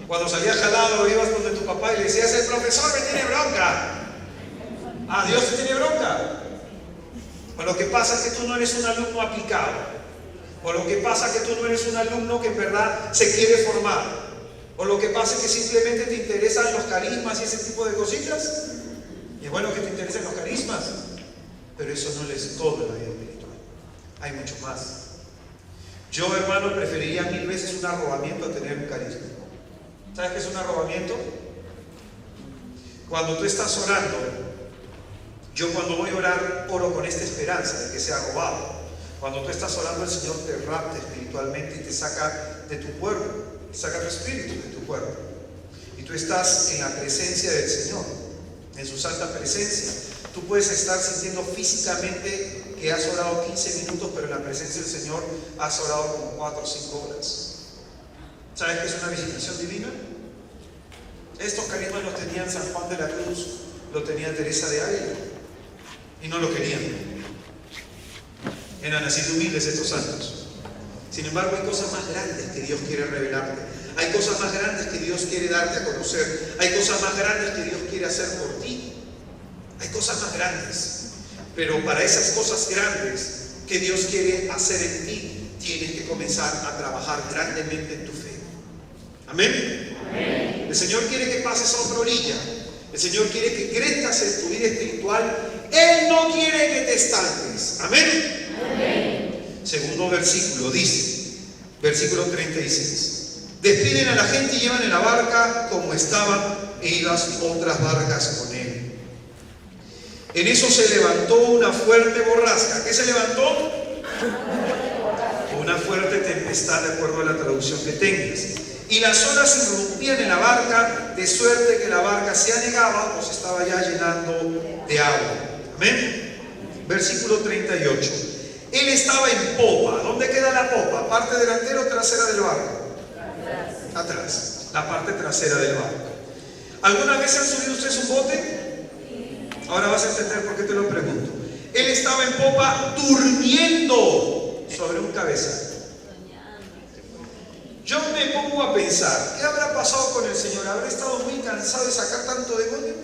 Cuando salías jalado, ibas donde tu papá y le decías: el profesor me tiene bronca. Ah, Dios te tiene bronca. O lo que pasa es que tú no eres un alumno aplicado. O lo que pasa es que tú no eres un alumno que en verdad se quiere formar. O lo que pasa es que simplemente te interesan los carismas y ese tipo de cositas. Y es bueno que te interesen los carismas, pero eso no es todo en la vida espiritual. Hay mucho más. Yo, hermano, preferiría 1000 veces un arrobamiento a tener un carisma. ¿Sabes qué es un arrobamiento? Cuando tú estás orando, yo cuando voy a orar, oro con esta esperanza de que sea robado. Cuando tú estás orando, el Señor te rapta espiritualmente y te saca de tu cuerpo, saca tu espíritu de tu cuerpo. Y tú estás en la presencia del Señor, en su santa presencia. Tú puedes estar sintiendo físicamente que has orado 15 minutos, pero en la presencia del Señor has orado como 4 o 5 horas. ¿Sabes qué es una visitación divina? Estos carismas los tenían San Juan de la Cruz, lo tenía Teresa de Ávila, y no lo querían. Eran así de humildes estos santos. Sin embargo, hay cosas más grandes que Dios quiere revelarte. Hay cosas más grandes que Dios quiere darte a conocer. Hay cosas más grandes que Dios quiere hacer por ti. Hay cosas más grandes. Pero para esas cosas grandes que Dios quiere hacer en ti, tienes que comenzar a trabajar grandemente en tu fe. Amén. Amén. El Señor quiere que pases a otra orilla. El Señor quiere que crezcas en tu vida espiritual. Él no quiere que te estanques. Amén. Amén. Segundo versículo dice, versículo 36. Despiden a la gente y llevan en la barca como estaban e iban otras barcas con él. En eso se levantó una fuerte borrasca. ¿Qué se levantó? Una fuerte tempestad, de acuerdo a la traducción que tengas. Y las olas irrumpían en la barca, de suerte que la barca se anegaba o se estaba ya llenando de agua. Amén. Versículo 38. Él estaba en popa. ¿Dónde queda la popa? ¿Parte delantera o trasera del barco? Atrás. La parte trasera del barco. ¿Alguna vez han subido ustedes un bote? Ahora vas a entender por qué te lo pregunto. Él estaba en popa durmiendo sobre un cabezal. Yo me pongo a pensar, ¿qué habrá pasado con el Señor? ¿Habrá estado muy cansado de sacar tanto demonio?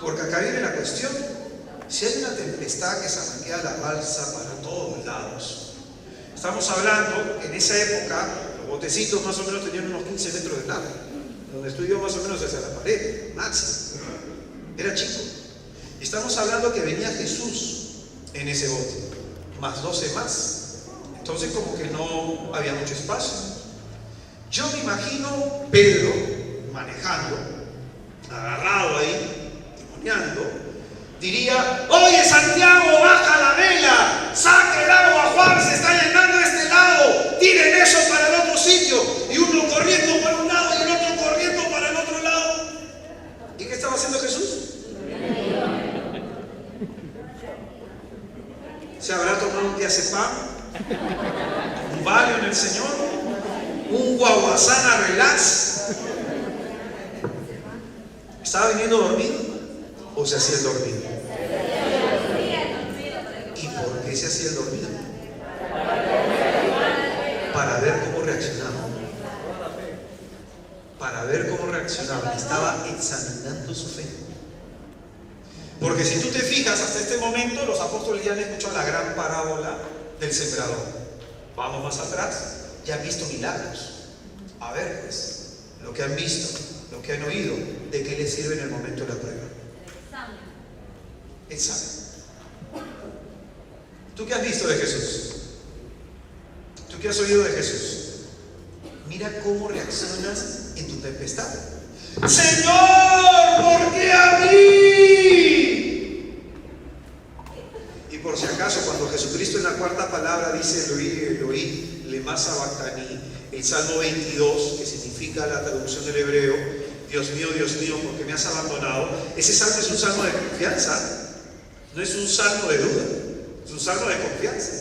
Porque acá viene la cuestión. Si hay una tempestad que saquea la balsa para todos lados. Estamos hablando que en esa época los botecitos más o menos tenían unos 15 metros de largo. Donde estoy yo más o menos hacia la pared, máximo. Era chico. Y estamos hablando que venía Jesús en ese bote, más 12 más. Entonces como que no había mucho espacio. Yo me imagino Pedro manejando, agarrado ahí, timoniando, diría: oye Santiago, baja la vela, saque el agua, Juan, se está llenando este lado, tiren eso para el otro sitio. Y uno corriendo para un lado y el otro corriendo para el otro lado. ¿Y qué estaba haciendo Jesús? ¿Se habrá tomado un diazepam? ¿Un Valium en el Señor? ¿Un guaguasana relax? ¿Estaba viniendo dormido? ¿O se hacía el dormido? ¿Y por qué se hacía el dormido? Para ver cómo reaccionaba. Para ver cómo reaccionaba. Estaba examinando su fe. Porque si tú te fijas, hasta este momento los apóstoles ya han escuchado la gran parábola del sembrador. Vamos más atrás, ya han visto milagros. A ver, pues, lo que han visto, lo que han oído, ¿de qué les sirve en el momento de la prueba? Examen. ¿Tú qué has visto de Jesús? ¿Tú qué has oído de Jesús? Mira cómo reaccionas en tu tempestad. Señor, ¿por qué a mí? Y por si acaso, cuando Jesucristo en la cuarta palabra dice Eloí, lema sabactani, el Salmo 22, que significa la traducción del hebreo, Dios mío, ¿por qué me has abandonado? Ese salmo es un salmo de confianza, no es un salmo de duda, es un salmo de confianza.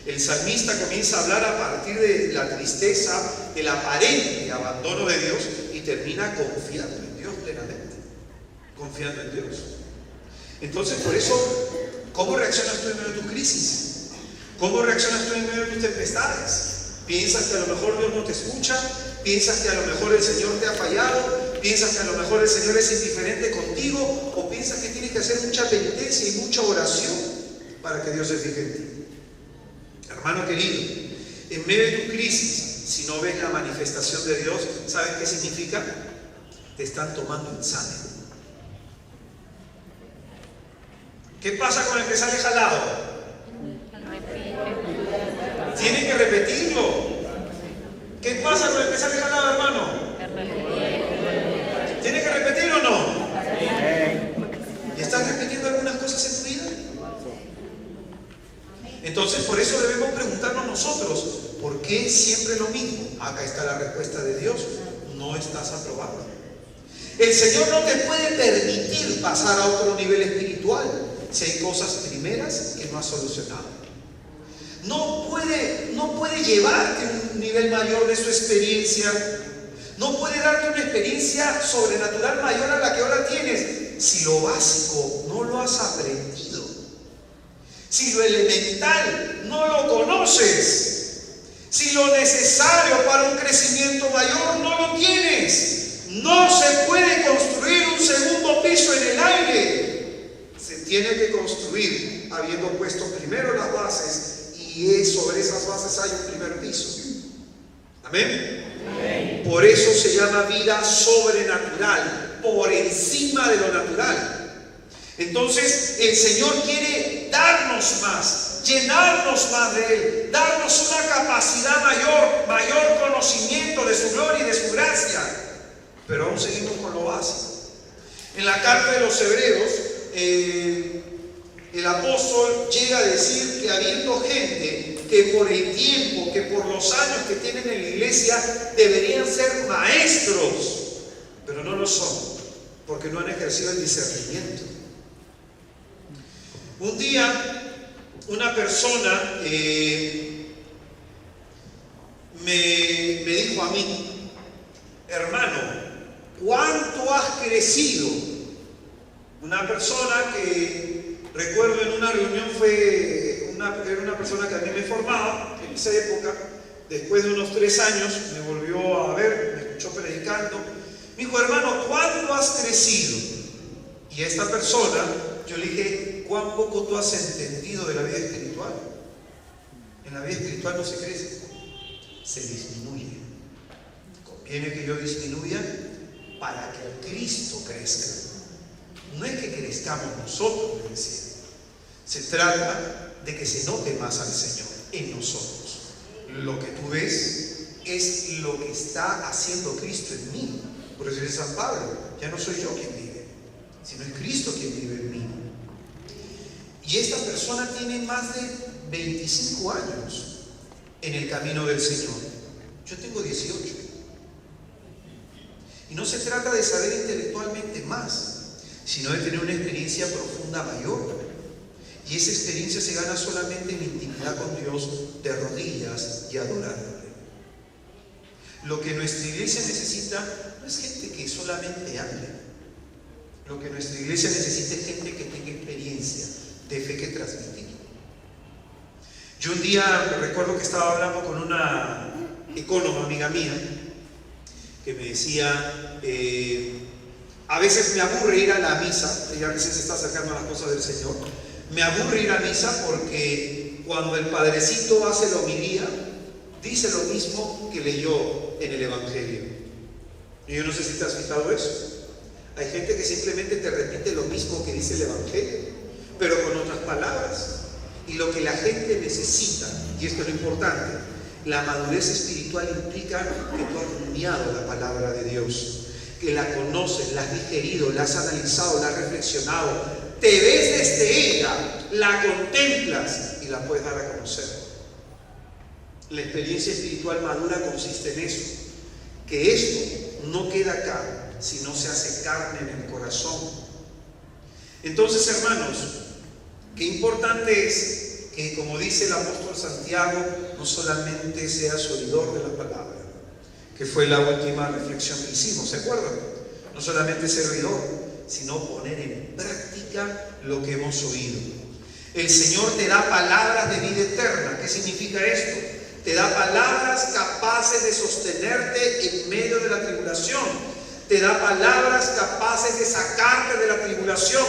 El salmista comienza a hablar a partir de la tristeza, del aparente abandono de Dios, y termina confiando en Dios plenamente, confiando en Dios. Entonces, por eso, ¿cómo reaccionas tú en medio de tu crisis? ¿Cómo reaccionas tú en medio de tus tempestades? Piensas que a lo mejor Dios no te escucha, piensas que a lo mejor el Señor te ha fallado, piensas que a lo mejor el Señor es indiferente contigo, o piensas que tienes que hacer mucha penitencia y mucha oración para que Dios se fije en ti. Hermano querido, en medio de tu crisis, si no ves la manifestación de Dios, ¿sabes qué significa? Te están tomando examen. ¿Qué pasa con el que sale jalado? Tiene que repetirlo. ¿Qué pasa con el que sale jalado, hermano? ¿Tiene que repetirlo o no? ¿Y estás repitiendo algunas cosas en tu vida? Entonces, por eso debemos preguntarnos nosotros, ¿por qué siempre lo mismo? Acá está la respuesta de Dios: no estás aprobado. El Señor no te puede permitir pasar a otro nivel espiritual si hay cosas primeras que no has solucionado. No puede llevarte a un nivel mayor de su experiencia. No puede darte una experiencia sobrenatural mayor a la que ahora tienes si lo básico no lo has aprendido. Si lo elemental no lo conoces. Si lo necesario para un crecimiento mayor no lo tienes. No se puede construir un segundo piso en el aire. Se tiene que construir habiendo puesto primero las bases, y sobre esas bases hay un primer piso. Amén. Amén. Por eso se llama vida sobrenatural, por encima de lo natural. Entonces el Señor quiere darnos más, llenarnos más de Él, darnos una capacidad mayor conocimiento de su gloria y de su gracia. Pero aún seguimos con lo básico. En la carta de los Hebreos, el apóstol llega a decir que habiendo gente que por el tiempo, que por los años que tienen en la iglesia deberían ser maestros, pero no lo son, porque no han ejercido el discernimiento. Un día una persona me dijo a mí: hermano, ¿cuánto has crecido? Una persona que recuerdo en una reunión era una persona que a mí me formaba en esa época. Después de unos 3 años me volvió a ver, me escuchó predicando. Me dijo: hermano, ¿cuánto has crecido? Y a esta persona yo le dije: ¿cuán poco tú has entendido de la vida espiritual? En la vida espiritual no se crece, se disminuye. Conviene que yo disminuya para que el Cristo crezca. No es que crezcamos nosotros, me decía. Se trata de que se note más al Señor en nosotros. Lo que tú ves es lo que está haciendo Cristo en mí. Por eso dice San Pablo: ya no soy yo quien vive, sino es Cristo quien vive en mí. Y esta persona tiene más de 25 años en el camino del Señor. Yo tengo 18. Y no se trata de saber intelectualmente más, sino de tener una experiencia profunda mayor. Y esa experiencia se gana solamente en intimidad con Dios, de rodillas y adorándole. Lo que nuestra iglesia necesita no es gente que solamente hable. Lo que nuestra iglesia necesita es gente que tenga experiencia de fe que transmitir. Yo un día recuerdo que estaba hablando con una ecónoma amiga mía que me decía: a veces me aburre ir a la misa. Ella recién se está acercando a las cosas del Señor. Me aburre ir a misa porque cuando el padrecito hace la homilía, dice lo mismo que leyó en el Evangelio. Y yo no sé si te has fijado eso. Hay gente que simplemente te repite lo mismo que dice el Evangelio, pero con otras palabras. Y lo que la gente necesita, y esto es lo importante, la madurez espiritual implica que tú has rumiado la palabra de Dios, que la conoces, la has digerido, la has analizado, la has reflexionado, te ves desde ella, la contemplas y la puedes dar a conocer. La experiencia espiritual madura consiste en eso, que esto no queda acá, sino se hace carne en el corazón. Entonces, hermanos, qué importante es que, como dice el apóstol Santiago, no solamente seas oidor de la palabra, que fue la última reflexión que hicimos, ¿se acuerdan? No solamente ser oidor, sino poner en práctica lo que hemos oído. El Señor te da palabras de vida eterna. ¿Qué significa esto? Te da palabras capaces de sostenerte en medio de la tribulación. Te da palabras capaces de sacarte de la tribulación.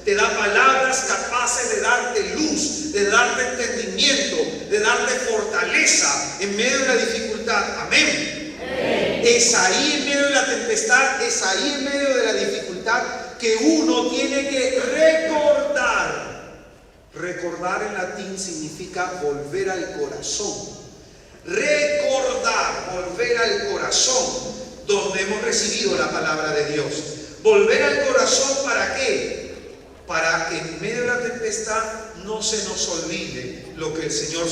Te da palabras capaces de darte luz, de darte entendimiento, de darte fortaleza en medio de la dificultad. Amén. Es ahí en medio de la tempestad, es ahí en medio de la dificultad que uno tiene que recordar. Recordar en latín significa volver al corazón. Recordar, volver al corazón donde hemos recibido la palabra de Dios. Volver al corazón, ¿para qué? Para que en medio de la tempestad no se nos olvide lo que el Señor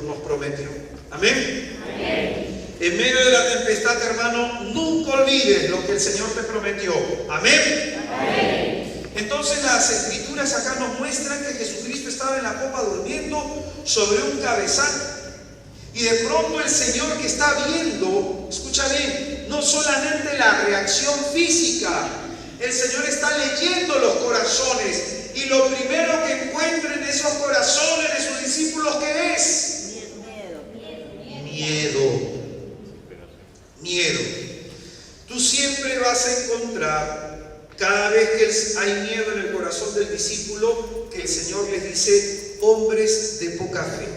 nos prometió. Amén. Amén. En medio de la tempestad, hermano, nunca olvides lo que el Señor te prometió. Amén. Amén. Entonces las escrituras acá nos muestran que Jesucristo estaba en la popa durmiendo sobre un cabezal. Y de pronto el Señor, que está viendo, escucha bien, no solamente la reacción física, el Señor está leyendo los corazones. Y lo primero que encuentra en esos corazones de sus discípulos, ¿qué es? Miedo. Miedo. Tú siempre vas a encontrar, cada vez que hay miedo en el corazón del discípulo, que el Señor les dice, hombres de poca fe.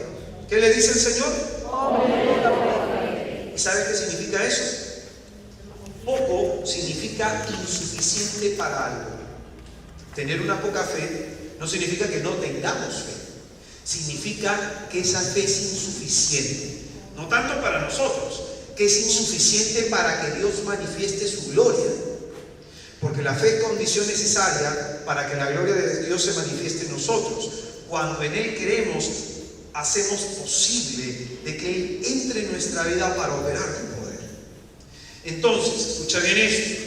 ¿Qué le dice el Señor? ¿Y sabes qué significa eso? Poco significa insuficiente para algo. Tener una poca fe no significa que no tengamos fe. Significa que esa fe es insuficiente. No tanto para nosotros, que es insuficiente para que Dios manifieste su gloria. Porque la fe es condición necesaria para que la gloria de Dios se manifieste en nosotros. Cuando en Él creemos, hacemos posible de que Él entre en nuestra vida para operar con poder. Entonces, escucha bien esto.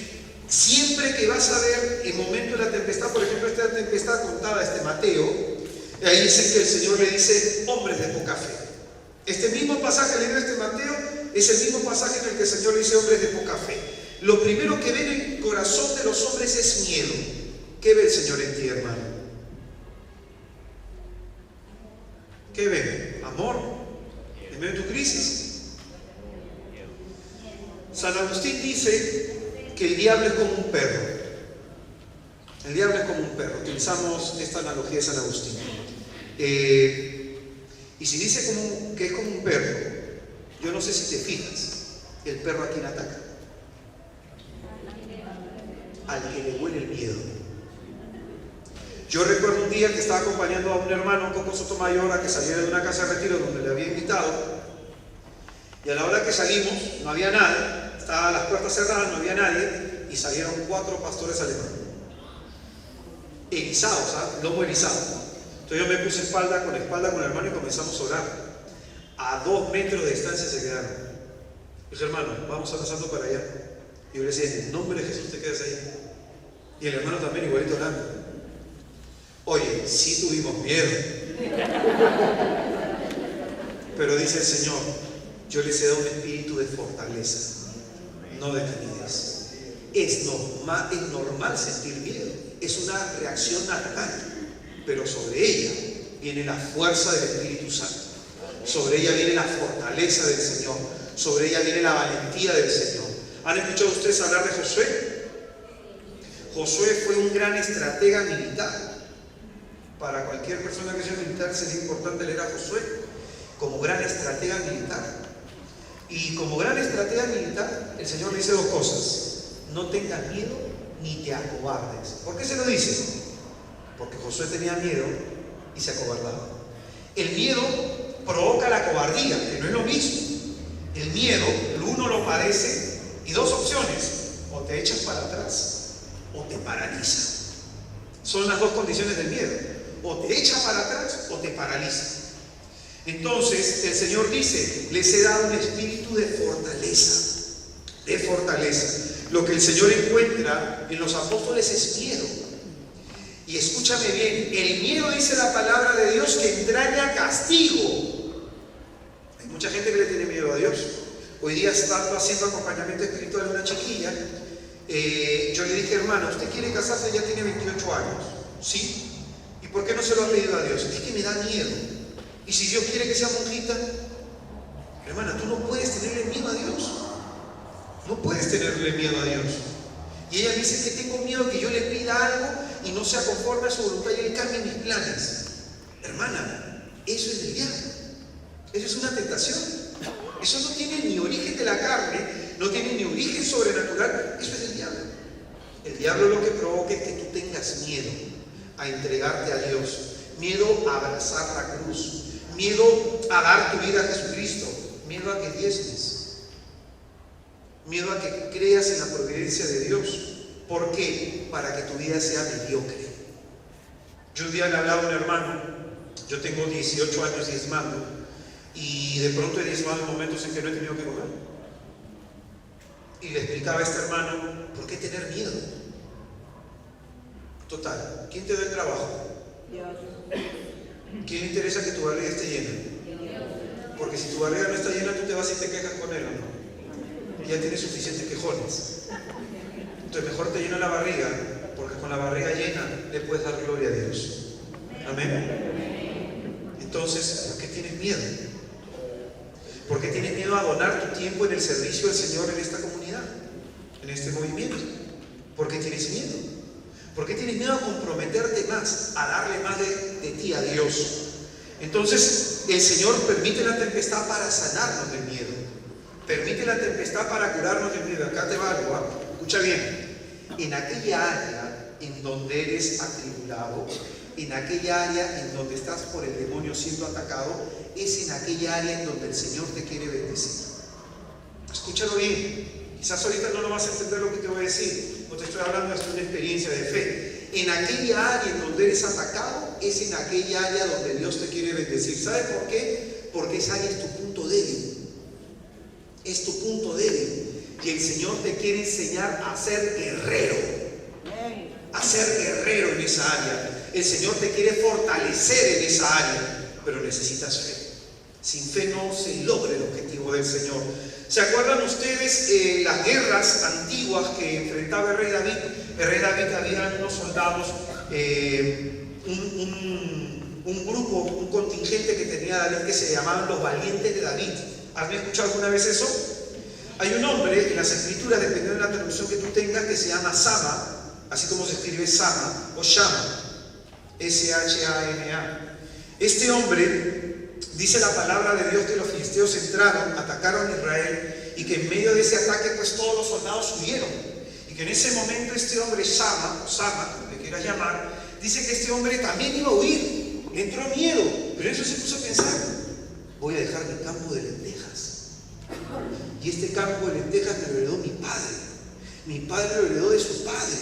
Siempre que vas a ver el momento de la tempestad, por ejemplo, esta tempestad contada, Mateo, ahí dice que el Señor le dice, hombres de poca fe. Este mismo pasaje leído Mateo es el mismo pasaje en el que el Señor le dice, hombres de poca fe. Lo primero que ve en el corazón de los hombres es miedo. ¿Qué ve el Señor en ti, hermano? ¿Qué ve? Amor en medio de tu crisis. San Agustín dice que el diablo es como un perro. El diablo es como un perro. Utilizamos esta analogía de San Agustín. Y si dice que es como un perro, yo no sé si te fijas, el perro a quién ataca. Al que le huele el miedo. Yo recuerdo un día que estaba acompañando a un hermano, Coco Sotomayor, a que saliera de una casa de retiro donde le había invitado. Y a la hora que salimos, no había nada, estaban las puertas cerradas, no había nadie, y salieron 4 pastores alemanes. Erizados, ¿sabes? Lomo erizado. Entonces yo me puse espalda con el hermano y comenzamos a orar. A 2 metros de distancia se quedaron. Dije, hermano, vamos avanzando para allá. Y yo le decía, en el nombre de Jesús te quedas ahí. Y el hermano también igualito orando. Oye, sí tuvimos miedo. Pero dice el Señor, yo les he dado un espíritu de fortaleza, no de timidez. Es normal sentir miedo. Es una reacción natural. Pero sobre ella viene la fuerza del Espíritu Santo. Sobre ella viene la fortaleza del Señor. Sobre ella viene la valentía del Señor. ¿Han escuchado ustedes hablar de Josué? Josué fue un gran estratega militar. Para cualquier persona que sea militar sería importante leer a Josué como gran estratega militar. Y como gran estratega militar, el Señor le dice 2 cosas. No tengas miedo ni te acobardes. ¿Por qué se lo dice? Porque Josué tenía miedo y se acobardaba. El miedo provoca la cobardía, que no es lo mismo. El miedo, uno lo padece, y 2 opciones: o te echas para atrás o te paraliza. Son las 2 condiciones del miedo: o te echa para atrás o te paraliza. Entonces el Señor dice, les he dado un espíritu de fortaleza. De fortaleza. Lo que el Señor encuentra en los apóstoles es miedo. Y escúchame bien, el miedo, dice la palabra de Dios, que entraña castigo. Hay mucha gente que le tiene miedo a Dios. Hoy día, estando haciendo acompañamiento espiritual a una chiquilla, yo le dije, hermana, ¿usted quiere casarse? Ya tiene 28 años. ¿Sí? ¿Y por qué no se lo ha pedido a Dios? Es que me da miedo. ¿Y si Dios quiere que sea monjita? Hermana, tú no puedes tenerle miedo a Dios. No puedes tenerle miedo a Dios. Y ella dice que tengo miedo que yo le pida algo y no sea conforme a su voluntad y Él cambie mis planes. Hermana, eso es del diablo. Eso es una tentación. Eso no tiene ni origen de la carne, no tiene ni origen sobrenatural. Eso es del diablo. El diablo lo que provoca es que tú tengas miedo a entregarte a Dios, miedo a abrazar la cruz, miedo a dar tu vida a Jesucristo, miedo a que diezmes, miedo a que creas en la providencia de Dios. ¿Por qué? Para que tu vida sea mediocre. Yo un día le hablaba a un hermano, yo tengo 18 años diezmando, y de pronto he diezmado en momentos en que no he tenido que comer. Y le explicaba a este hermano, ¿por qué tener miedo? Total, ¿quién te da el trabajo? Dios. ¿Quién le interesa que tu barriga esté llena? Porque si tu barriga no está llena, tú te vas y te quejas con él, ¿o no? Ya tienes suficientes quejones. Entonces mejor te llena la barriga, porque con la barriga llena le puedes dar gloria a Dios. Amén. Entonces, ¿por qué tienes miedo? ¿Por qué tienes miedo a donar tu tiempo en el servicio del Señor en esta comunidad, en este movimiento? ¿Por qué tienes miedo? ¿Por qué tienes miedo a comprometerte más, a darle más de ti a Dios? Entonces, el Señor permite la tempestad para sanarnos del miedo. Permite la tempestad para curarnos del miedo. Acá te va algo, ¿ah? Escucha bien. En aquella área en donde eres atribulado, en aquella área en donde estás por el demonio siendo atacado, es en aquella área en donde el Señor te quiere bendecir. Escúchalo bien. Quizás ahorita no lo vas a entender lo que te voy a decir. No te estoy hablando de una experiencia de fe. En aquella área en donde eres atacado, es en aquella área donde Dios te quiere bendecir. ¿Sabes por qué? Porque esa área es tu punto débil. Es tu punto débil. Y el Señor te quiere enseñar a ser guerrero. A ser guerrero en esa área. El Señor te quiere fortalecer en esa área. Pero necesitas fe. Sin fe no se logra el objetivo del Señor. ¿Se acuerdan ustedes las guerras antiguas que enfrentaba el rey David? El rey David había unos soldados, un grupo, un contingente que tenía David que se llamaban los valientes de David. ¿Has escuchado alguna vez eso? Hay un hombre en las escrituras, dependiendo de la traducción que tú tengas, que se llama Sama, así como se escribe Sama o Shama, S-H-A-M-A. Este hombre, dice la palabra de Dios que los filisteos entraron, atacaron a Israel y que en medio de ese ataque pues todos los soldados huyeron. Y que en ese momento este hombre Sama, o Sama, como le quieras llamar, dice que este hombre también iba a huir, le entró miedo, pero eso se puso a pensar, voy a dejar mi campo de lentejas. Y este campo de lentejas me lo heredó mi padre lo heredó de su padre,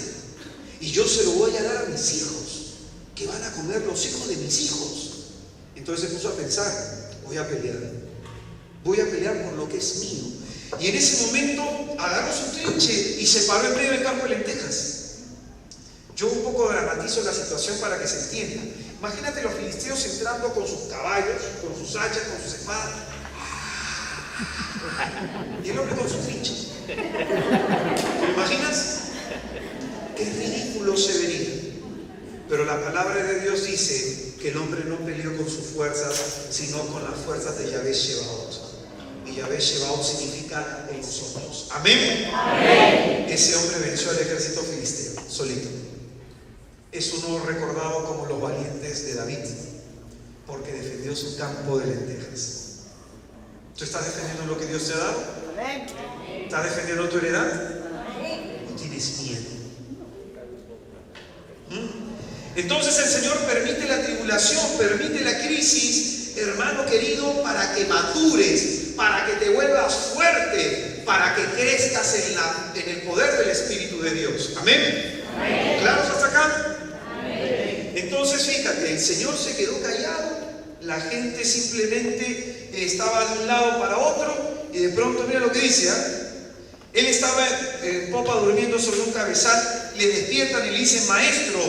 y yo se lo voy a dar a mis hijos, que van a comer los hijos de mis hijos. Entonces se puso a pensar, voy a pelear por lo que es mío. Y en ese momento agarró su trinche y se paró en medio del campo de lentejas. Yo un poco dramatizo la situación para que se entienda. Imagínate los filisteos entrando con sus caballos, con sus hachas, con sus espadas. Y el hombre con su trinche. ¿Te lo imaginas? Qué ridículo se vería. Pero la palabra de Dios dice que el hombre no peleó con sus fuerzas, sino con las fuerzas de Yahvé Shebaot. Y Yahvé Shebaot significa el somos. ¿Amén? Amén. Ese hombre venció al ejército filisteo, solito. Es uno recordado como los valientes de David, porque defendió su campo de lentejas. ¿Tú estás defendiendo lo que Dios te ha dado? Amén. ¿Estás defendiendo tu heredad? Amén. ¿O tienes miedo? Entonces el Señor permite la tribulación, permite la crisis, hermano querido, para que matures, para que te vuelvas fuerte, para que crezcas en el poder del Espíritu de Dios. Amén. Amén. ¿Claros hasta acá? Amén. Entonces fíjate, el Señor se quedó callado, la gente simplemente estaba de un lado para otro y de pronto mira lo que dice, él estaba en popa durmiendo sobre un cabezal, le despiertan y le dicen, maestro,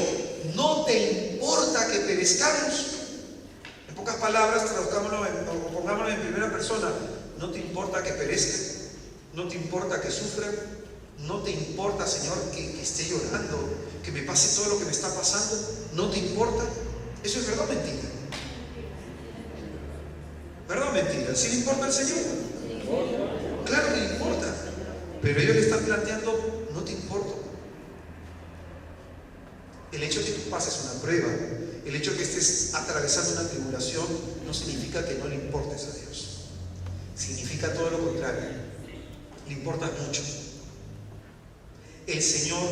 ¿no te importa que perezcamos? En pocas palabras, traduzcámoslo o pongámoslo en primera persona. ¿No te importa que perezcan? ¿No te importa que sufran? ¿No te importa, Señor, que esté llorando? ¿Que me pase todo lo que me está pasando? ¿No te importa? ¿Eso es verdad o mentira? ¿Verdad o mentira? ¿Sí le importa al Señor? Claro que le importa, pero ellos le están planteando, no te importa. El hecho de que tú pases una prueba, el hecho de que estés atravesando una tribulación, no significa que no le importes a Dios. Significa todo lo contrario. Le importa mucho. El Señor,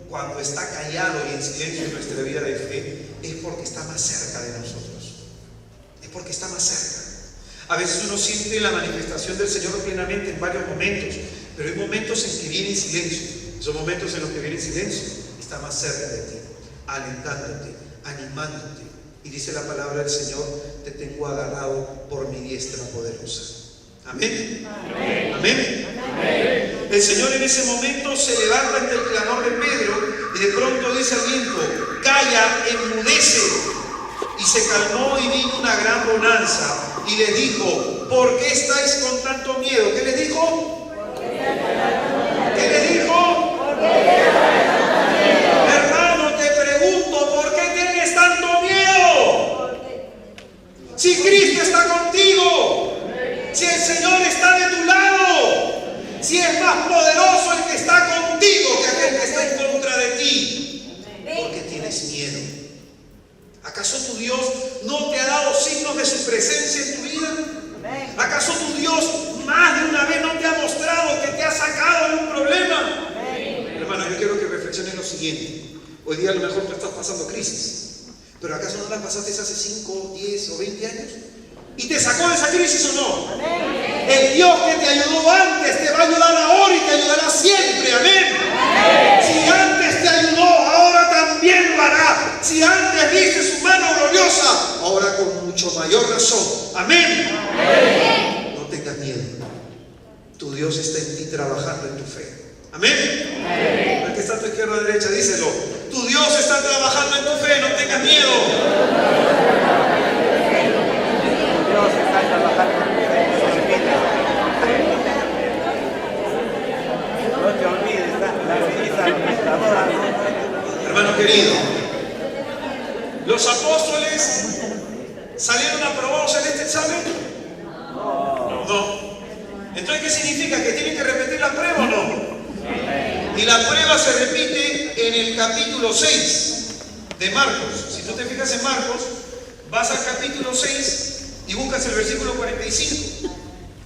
cuando está callado y en silencio en nuestra vida de fe, es porque está más cerca de nosotros. Es porque está más cerca. A veces uno siente la manifestación del Señor plenamente en varios momentos, pero hay momentos en que viene en silencio. Esos momentos en los que viene en silencio está más cerca de ti, alentándote, animándote. Y dice la palabra del Señor: te tengo agarrado por mi diestra poderosa. Amén. Amén. Amén. Amén. El Señor en ese momento se levanta ante el clamor de Pedro y de pronto dice al viento: calla, enmudece. Y se calmó y vino una gran bonanza. Y les dijo: ¿por qué estáis con tanto miedo? ¿Qué les dijo? ¿Qué les dijo? Hermano, te pregunto, ¿por qué tienes tanto miedo? Si Cristo está contigo, si el Señor está de tu lado, si es más poderoso el que está contigo que aquel que está en contra de ti, ¿por qué tienes miedo? ¿Acaso tu Dios no te ha dado signos de su presencia en tu vida? ¿Acaso tu Dios más de una vez no te ha mostrado que te ha sacado de un problema? Hermano, yo quiero que reflexiones lo siguiente. Hoy día a lo mejor tú estás pasando crisis, pero ¿acaso no la pasaste hace 5, 10 o 20 años? ¿Y te sacó de esa crisis o no? Amén. El Dios que te ayudó antes te va a ayudar ahora y te ayudará siempre. Amén. Amén. Si antes te ayudó, ahora también lo hará. Si antes viste su mano gloriosa, ahora con mucho mayor razón. Amén. Amén. No tengas miedo. Tu Dios está en ti trabajando en tu fe. Amén. Amén. El que está a tu izquierda o derecha, díselo: tu Dios está trabajando en tu fe, no tengas miedo. Dios está trabajando en tu fe, no te olvides, la administradora. Hermano querido, ¿los apóstoles salieron aprobados en este examen? No. Entonces, ¿qué significa? ¿Que tienen que repetir la prueba o no? Y la prueba se repite en el capítulo 6 de Marcos. Si tú te fijas en Marcos, vas al capítulo 6 y buscas el versículo 45.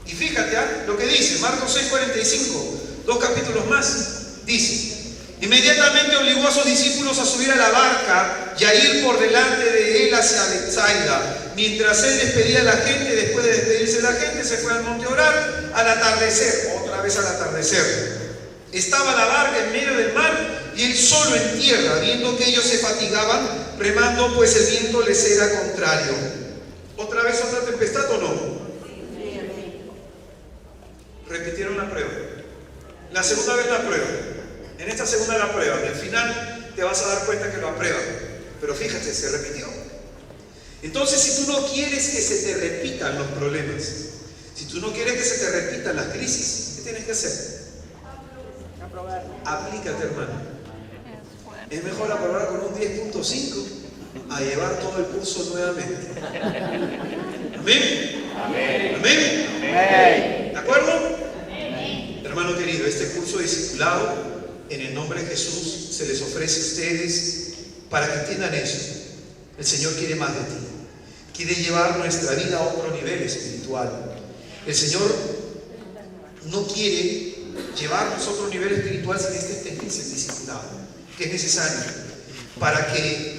Y fíjate lo que dice, Marcos 6, 45, 2 capítulos más. Dice: inmediatamente obligó a sus discípulos a subir a la barca y a ir por delante de él hacia Betsaida. Mientras él despedía a la gente, después de despedirse de la gente, se fue al monte a orar. Al atardecer, otra vez al atardecer, estaba la barca en medio del mar y él solo en tierra, viendo que ellos se fatigaban remando, pues el viento les era contrario. ¿Otra vez otra tempestad o no? Repitieron la prueba. La segunda vez la prueba. En esta segunda la prueba. Y al final te vas a dar cuenta que lo aprueban. Pero fíjate, se repitió. Entonces, si tú no quieres que se te repitan los problemas, si tú no quieres que se te repitan las crisis, ¿qué tienes que hacer? Aplícate, hermano. Es mejor aprobar con un 10.5 a llevar todo el curso nuevamente. ¿Amén? Amén. ¿Amén? ¿De acuerdo? Amén. Hermano querido, este curso discipulado, en el nombre de Jesús, se les ofrece a ustedes para que entiendan eso. El Señor quiere más de ti. Quiere llevar nuestra vida a otro nivel espiritual. El Señor no quiere llevarnos a otro nivel espiritual sin esta experiencia discipulada, que es necesario para que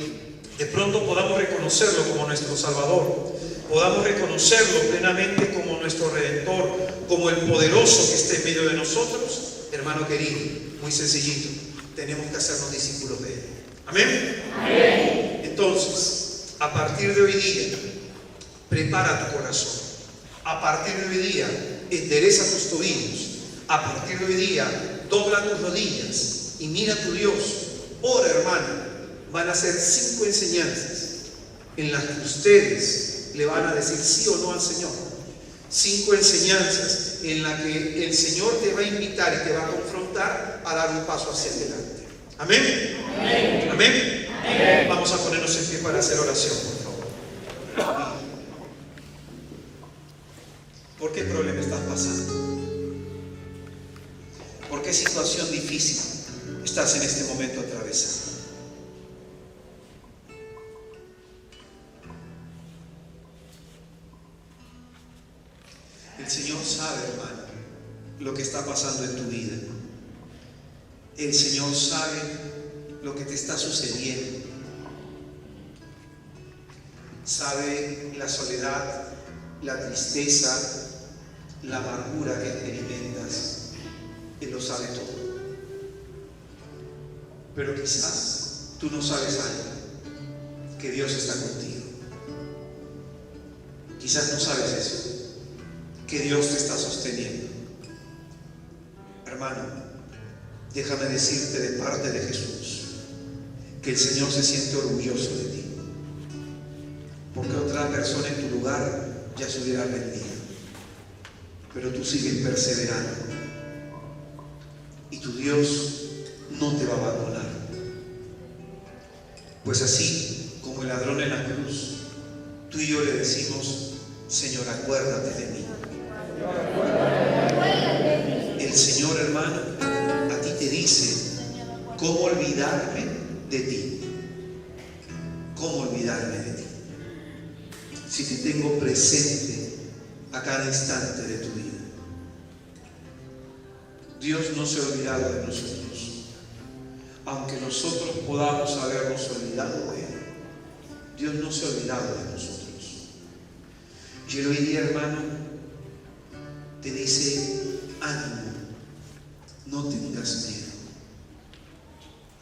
de pronto podamos reconocerlo como nuestro Salvador, podamos reconocerlo plenamente como nuestro Redentor, como el poderoso que esté en medio de nosotros. Hermano querido, muy sencillito, tenemos que hacernos discípulos de Él. ¿Amén? Amén. Entonces, a partir de hoy día, prepara tu corazón. A partir de hoy día, endereza tus tobillos. A partir de hoy día, dobla tus rodillas y mira a tu Dios. Ora, hermano. Van a ser 5 enseñanzas en las que ustedes le van a decir sí o no al Señor. 5 enseñanzas en las que el Señor te va a invitar y te va a confrontar a dar un paso hacia adelante. ¿Amén? Amén. ¿Amén? Amén. Vamos a ponernos en pie para hacer oración, por favor. ¿Por qué problema estás pasando? ¿Por qué situación difícil estás en este momento atravesando? El Señor sabe, hermano, lo que está pasando en tu vida. El Señor sabe lo que te está sucediendo. Sabe la soledad, la tristeza, la amargura que experimentas. Él lo sabe todo. Pero quizás tú no sabes algo, que Dios está contigo. Quizás no sabes eso, que Dios te está sosteniendo. Hermano, déjame decirte de parte de Jesús que el Señor se siente orgulloso de ti, porque otra persona en tu lugar ya se hubiera rendido, pero tú sigues perseverando y tu Dios no te va a abandonar. Pues así como el ladrón en la cruz, tú y yo le decimos: Señor, acuérdate de mí. El Señor, hermano, a ti te dice: ¿cómo olvidarme de ti? ¿Cómo olvidarme de ti? Si te tengo presente a cada instante de tu vida. Dios no se ha olvidado de nosotros. Aunque nosotros podamos habernos olvidado de Él, Dios no se ha olvidado de nosotros. Y Él hoy día, hermano, te dice: ánimo, no tengas miedo,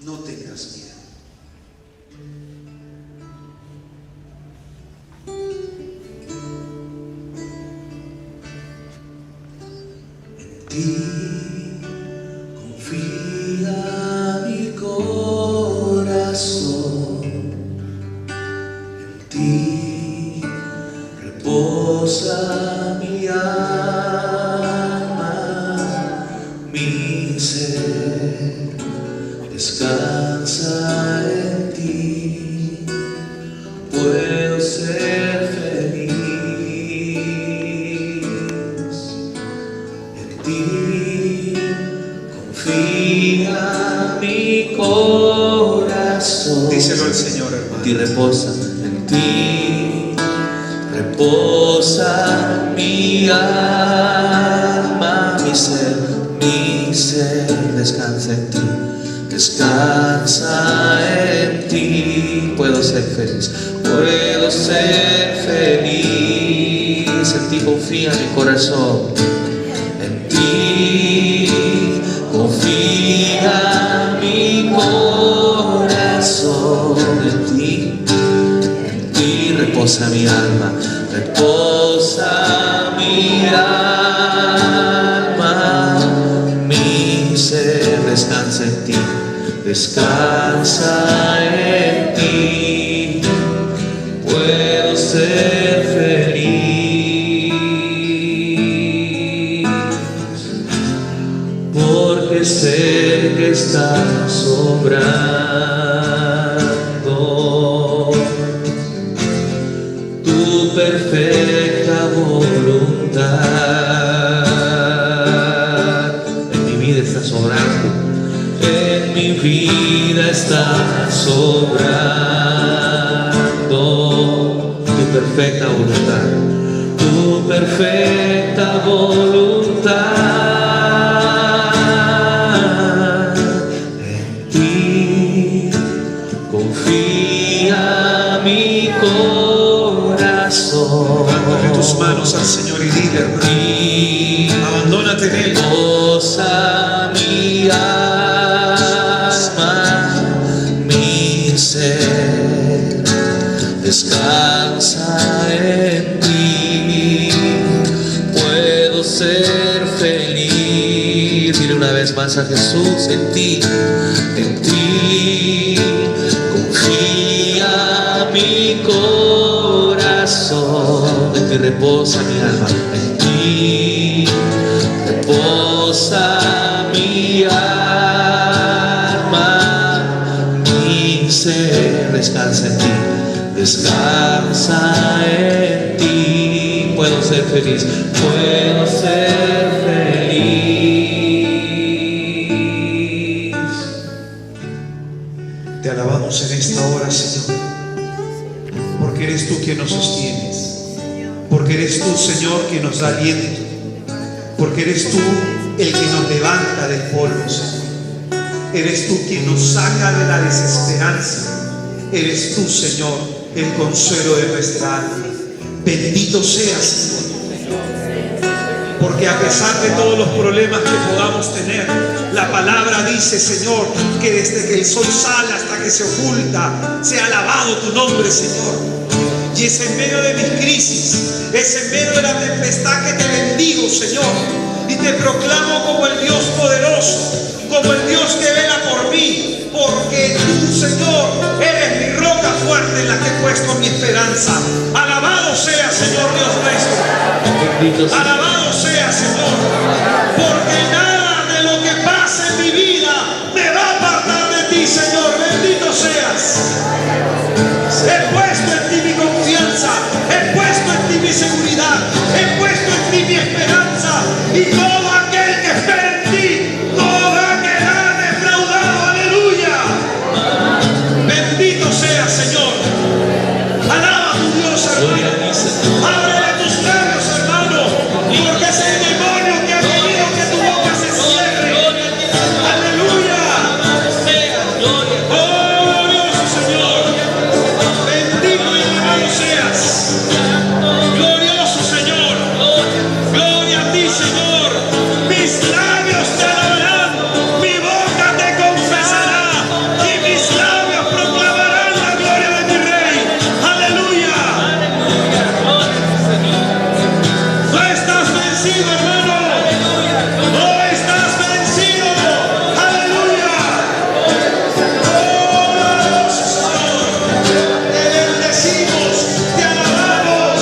no tengas miedo. En ti confía mi corazón, en ti reposa mi alma, mi ser descansa en ti, puedo ser feliz. En ti confía mi corazón. Díselo al Señor, hermano. En ti reposa, en ti reposa mi alma, mi ser descansa en ti, descansa en ti. Puedo ser feliz, puedo ser feliz. En ti confía mi corazón, en ti confía mi corazón, en ti reposa mi alma, reposa mi alma, mi ser descansa en ti, descansa en ti, puedo ser feliz, porque sé que estás obrando tu perfecta voluntad. En mi vida estás obrando, en mi vida estás obrando tu perfecta voluntad, tu perfecta voluntad. En ti confía mi corazón. Dándole tus manos al Señor y dile: abandónate en Él. Reposa mi alma, mi ser descansa en ti, puedo ser feliz. Dile una vez más a Jesús: en ti confía mi corazón, en ti reposa mi alma, en ti reposa mi alma, mi ser descansa en ti, descansa en ti, puedo ser feliz, puedo ser feliz. Te alabamos en esta hora, Señor, porque eres tú quien nos sostienes, porque eres tú, Señor, quien nos da aliento, porque eres tú el que nos levanta del polvo, Señor. Eres tú quien nos saca de la desesperanza. Eres tú, Señor, el consuelo de nuestra alma. Bendito seas, Señor, porque a pesar de todos los problemas que podamos tener, la palabra dice, Señor, que desde que el sol sale hasta que se oculta, sea alabado tu nombre, Señor. Y es en medio de mis crisis, es en medio de la tempestad que te bendigo, Señor, y te proclamo como el Dios poderoso, como el Dios que vela por mí, porque tú, Señor, eres mi roca fuerte en la que he puesto mi esperanza. Alabado sea, Señor Dios nuestro. Alabado sea, Señor, porque nada de lo que pase en mi vida me va a apartar de ti, Señor. Bendito seas. He puesto en ti mi confianza, he puesto en ti mi seguridad, he puesto en ti mi esperanza, y todo aquel que espera en ti no va a quedar defraudado. Aleluya. Bendito sea, Señor. Alaba a tu Dios, hermano. Ábrele tus labios, hermano, porque es el demonio que ha querido que tu boca se cierre. Aleluya. Oh, glorioso Señor. Bendito y alabado seas. Glorioso Señor. Gloria a ti, Señor. Mis labios te alabarán, mi boca te confesará, y mis labios proclamarán la gloria de mi Rey. Aleluya. No estás vencido, hermano. No estás vencido. Aleluya. Oh, glorioso Señor. Te bendecimos, te alabamos,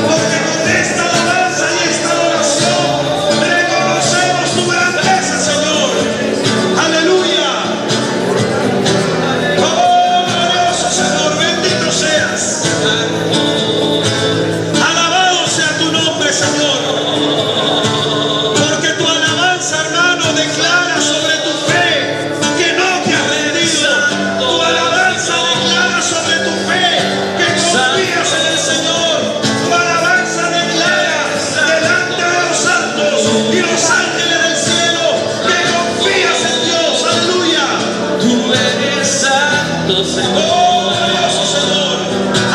porque con esta alabanza y esta adoración reconocemos tu grandeza, Señor. Aleluya. Oh, glorioso Señor, bendito seas. Alabado sea tu nombre, Señor, porque tu alabanza, hermano, declara sobre tu fe que no te has rendido. Tu alabanza declara sobre tu fe que confías en el Señor. Tu alabanza declara delante de los santos y los ángeles del cielo que confías en Dios. Aleluya. Tú eres santo, Oh, Señor. glorioso Señor.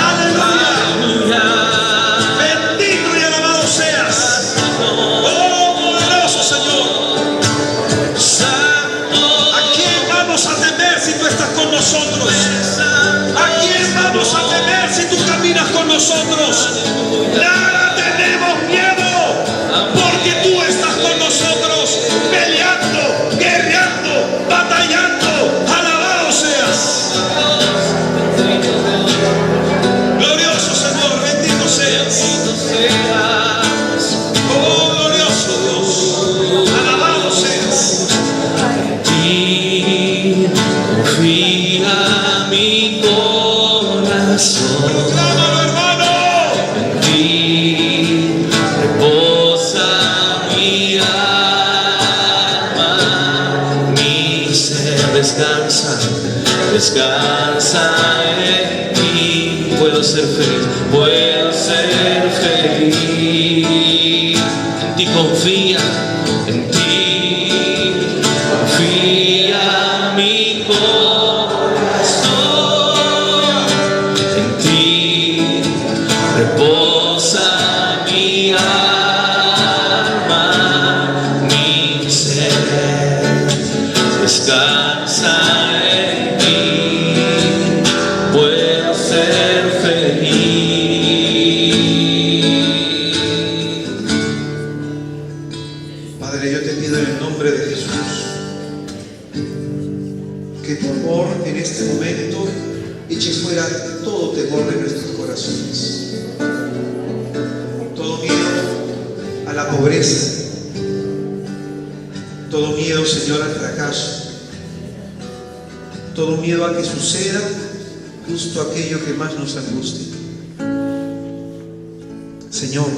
Aleluya. Aleluya. Bendito y alabado seas. Oh, poderoso Señor. Santo. ¿A quién vamos a temer si tú estás con nosotros? ¿A quién vamos a temer si tú caminas con nosotros? Nada tenemos miedo, porque tú estás con nosotros, peleando, guerreando, batallando. Alabado seas. Glorioso Señor, bendito seas. Oh, glorioso Dios, alabado seas. Ti confía mi corazón, Proclámalo, hermano. en ti reposa mi alma, mi ser descansa, descansa en ti. Puedo ser feliz, puedo ser feliz. En ti confía, en ti confía mi corazón, en ti reposa mi alma, mi ser descansa en ti. Puedo ser feliz. Padre, yo te pido en el nombre de Jesús que tu amor en este momento eche fuera todo temor de nuestros corazones, todo miedo a la pobreza, todo miedo, Señor, al fracaso, todo miedo a que suceda justo aquello que más nos angustia. Señor,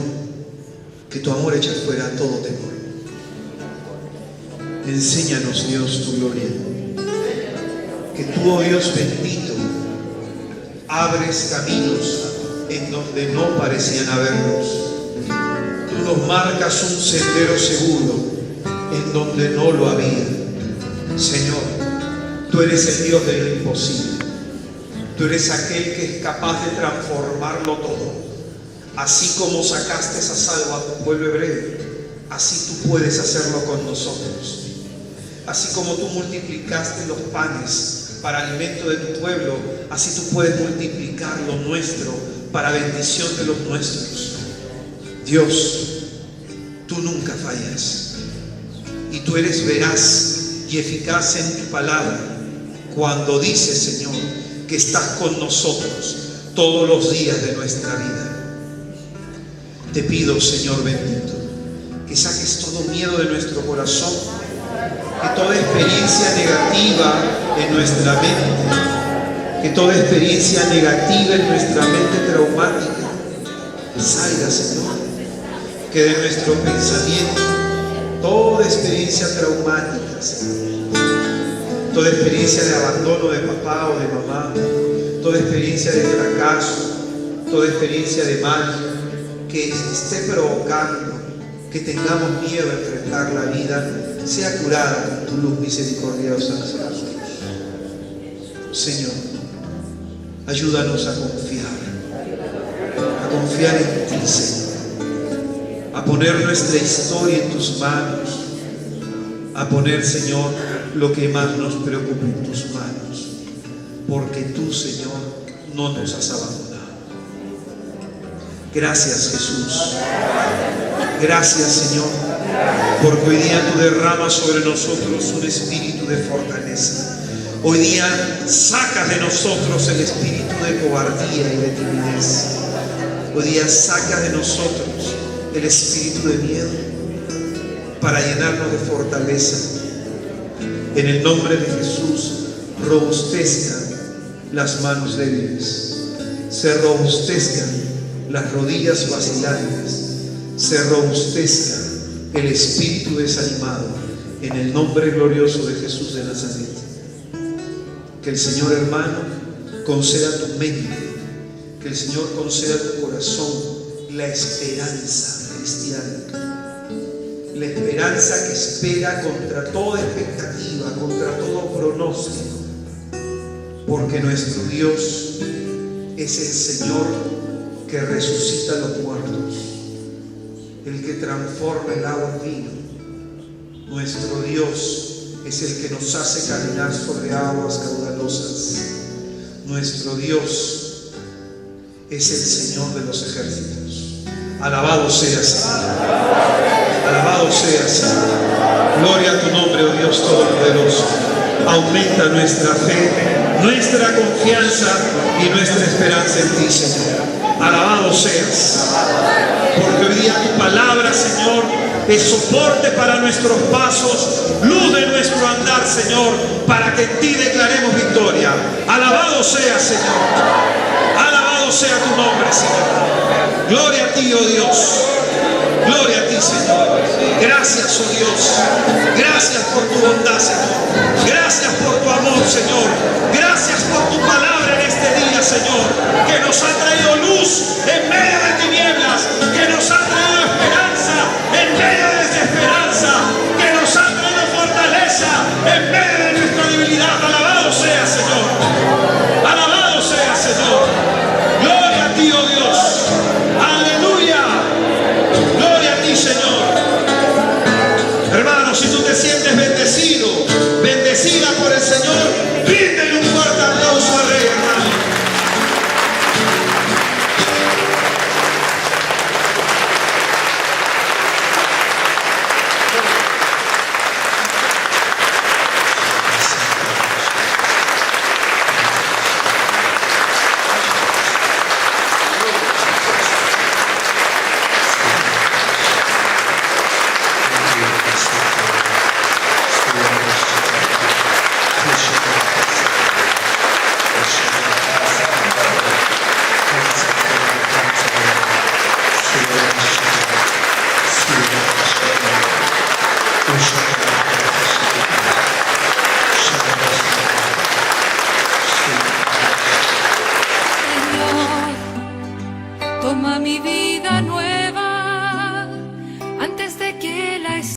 que tu amor echa fuera todo temor. Enséñanos, Dios, tu gloria. Que tú, oh Dios bendito, abres caminos en donde no parecían haberlos. Tú nos marcas un sendero seguro en donde no lo había. Señor, tú eres el Dios de lo imposible. Tú eres aquel que es capaz de transformarlo todo. Así como sacaste a salvo a tu pueblo hebreo, así tú puedes hacerlo con nosotros. Así como tú multiplicaste los panes para alimento de tu pueblo, así tú puedes multiplicar lo nuestro para bendición de los nuestros. Dios, tú nunca fallas. Y tú eres veraz y eficaz en tu palabra cuando dices, Señor, que estás con nosotros todos los días de nuestra vida. Te pido, Señor bendito, que saques todo miedo de nuestro corazón, que toda experiencia negativa en nuestra mente, que toda experiencia negativa en nuestra mente traumática salga, Señor, que de nuestro pensamiento toda experiencia traumática, Señor, toda experiencia de abandono de papá o de mamá, toda experiencia de fracaso, toda experiencia de mal que esté provocando que tengamos miedo a enfrentar la vida, sea curada con tu luz misericordiosa hacia nosotros. Señor, ayúdanos a confiar en ti, Señor, a poner nuestra historia en tus manos, a poner, Señor, lo que más nos preocupa en tus manos, porque tú, Señor, no nos has abandonado. Gracias, Jesús. Gracias, Señor, porque hoy día tú derramas sobre nosotros un espíritu de fortaleza. Hoy día sacas de nosotros el espíritu de cobardía y de timidez. Hoy día sacas de nosotros el espíritu de miedo para llenarnos de fortaleza. En el nombre de Jesús, robustezcan las manos débiles, se robustezcan las rodillas vacilantes, se robustezca el espíritu desanimado, en el nombre glorioso de Jesús de Nazaret. Que el Señor, hermano, conceda tu mente, que el Señor conceda tu corazón la esperanza cristiana, la esperanza que espera contra toda expectativa, contra todo pronóstico, porque nuestro Dios es el Señor que resucita a los muertos, el que transforma el agua en vino. Nuestro Dios es el que nos hace caminar sobre aguas caudalosas. Nuestro Dios es el Señor de los ejércitos. Alabado sea, Señor. Alabado sea, Señor. Gloria a tu nombre, oh Dios Todopoderoso. Aumenta nuestra fe, nuestra confianza y nuestra esperanza en ti, Señor. Alabado seas, porque hoy día tu palabra, Señor, es soporte para nuestros pasos, luz de nuestro andar, Señor, para que en ti declaremos victoria. Alabado sea, Señor. Alabado sea tu nombre, Señor. Gloria a ti, oh Dios. Gloria a ti, Señor. Gracias, oh Dios. Gracias por tu bondad, Señor. Gracias por tu amor, Señor. Gracias por tu palabra en este día, Señor, que nos ha traído luz en medio de tinieblas, que nos ha traído esperanza en medio de desesperanza, que nos ha traído fortaleza en medio de nuestra debilidad. Alabado sea, Señor. Alabado sea, Señor. Gloria a ti, oh Dios. Aleluya. Gloria a ti, Señor. Hermano, si tú te sientes bendecido, bendecida por el Señor, ríndele un fuerte aplauso al Rey, hermano. mi vida nueva.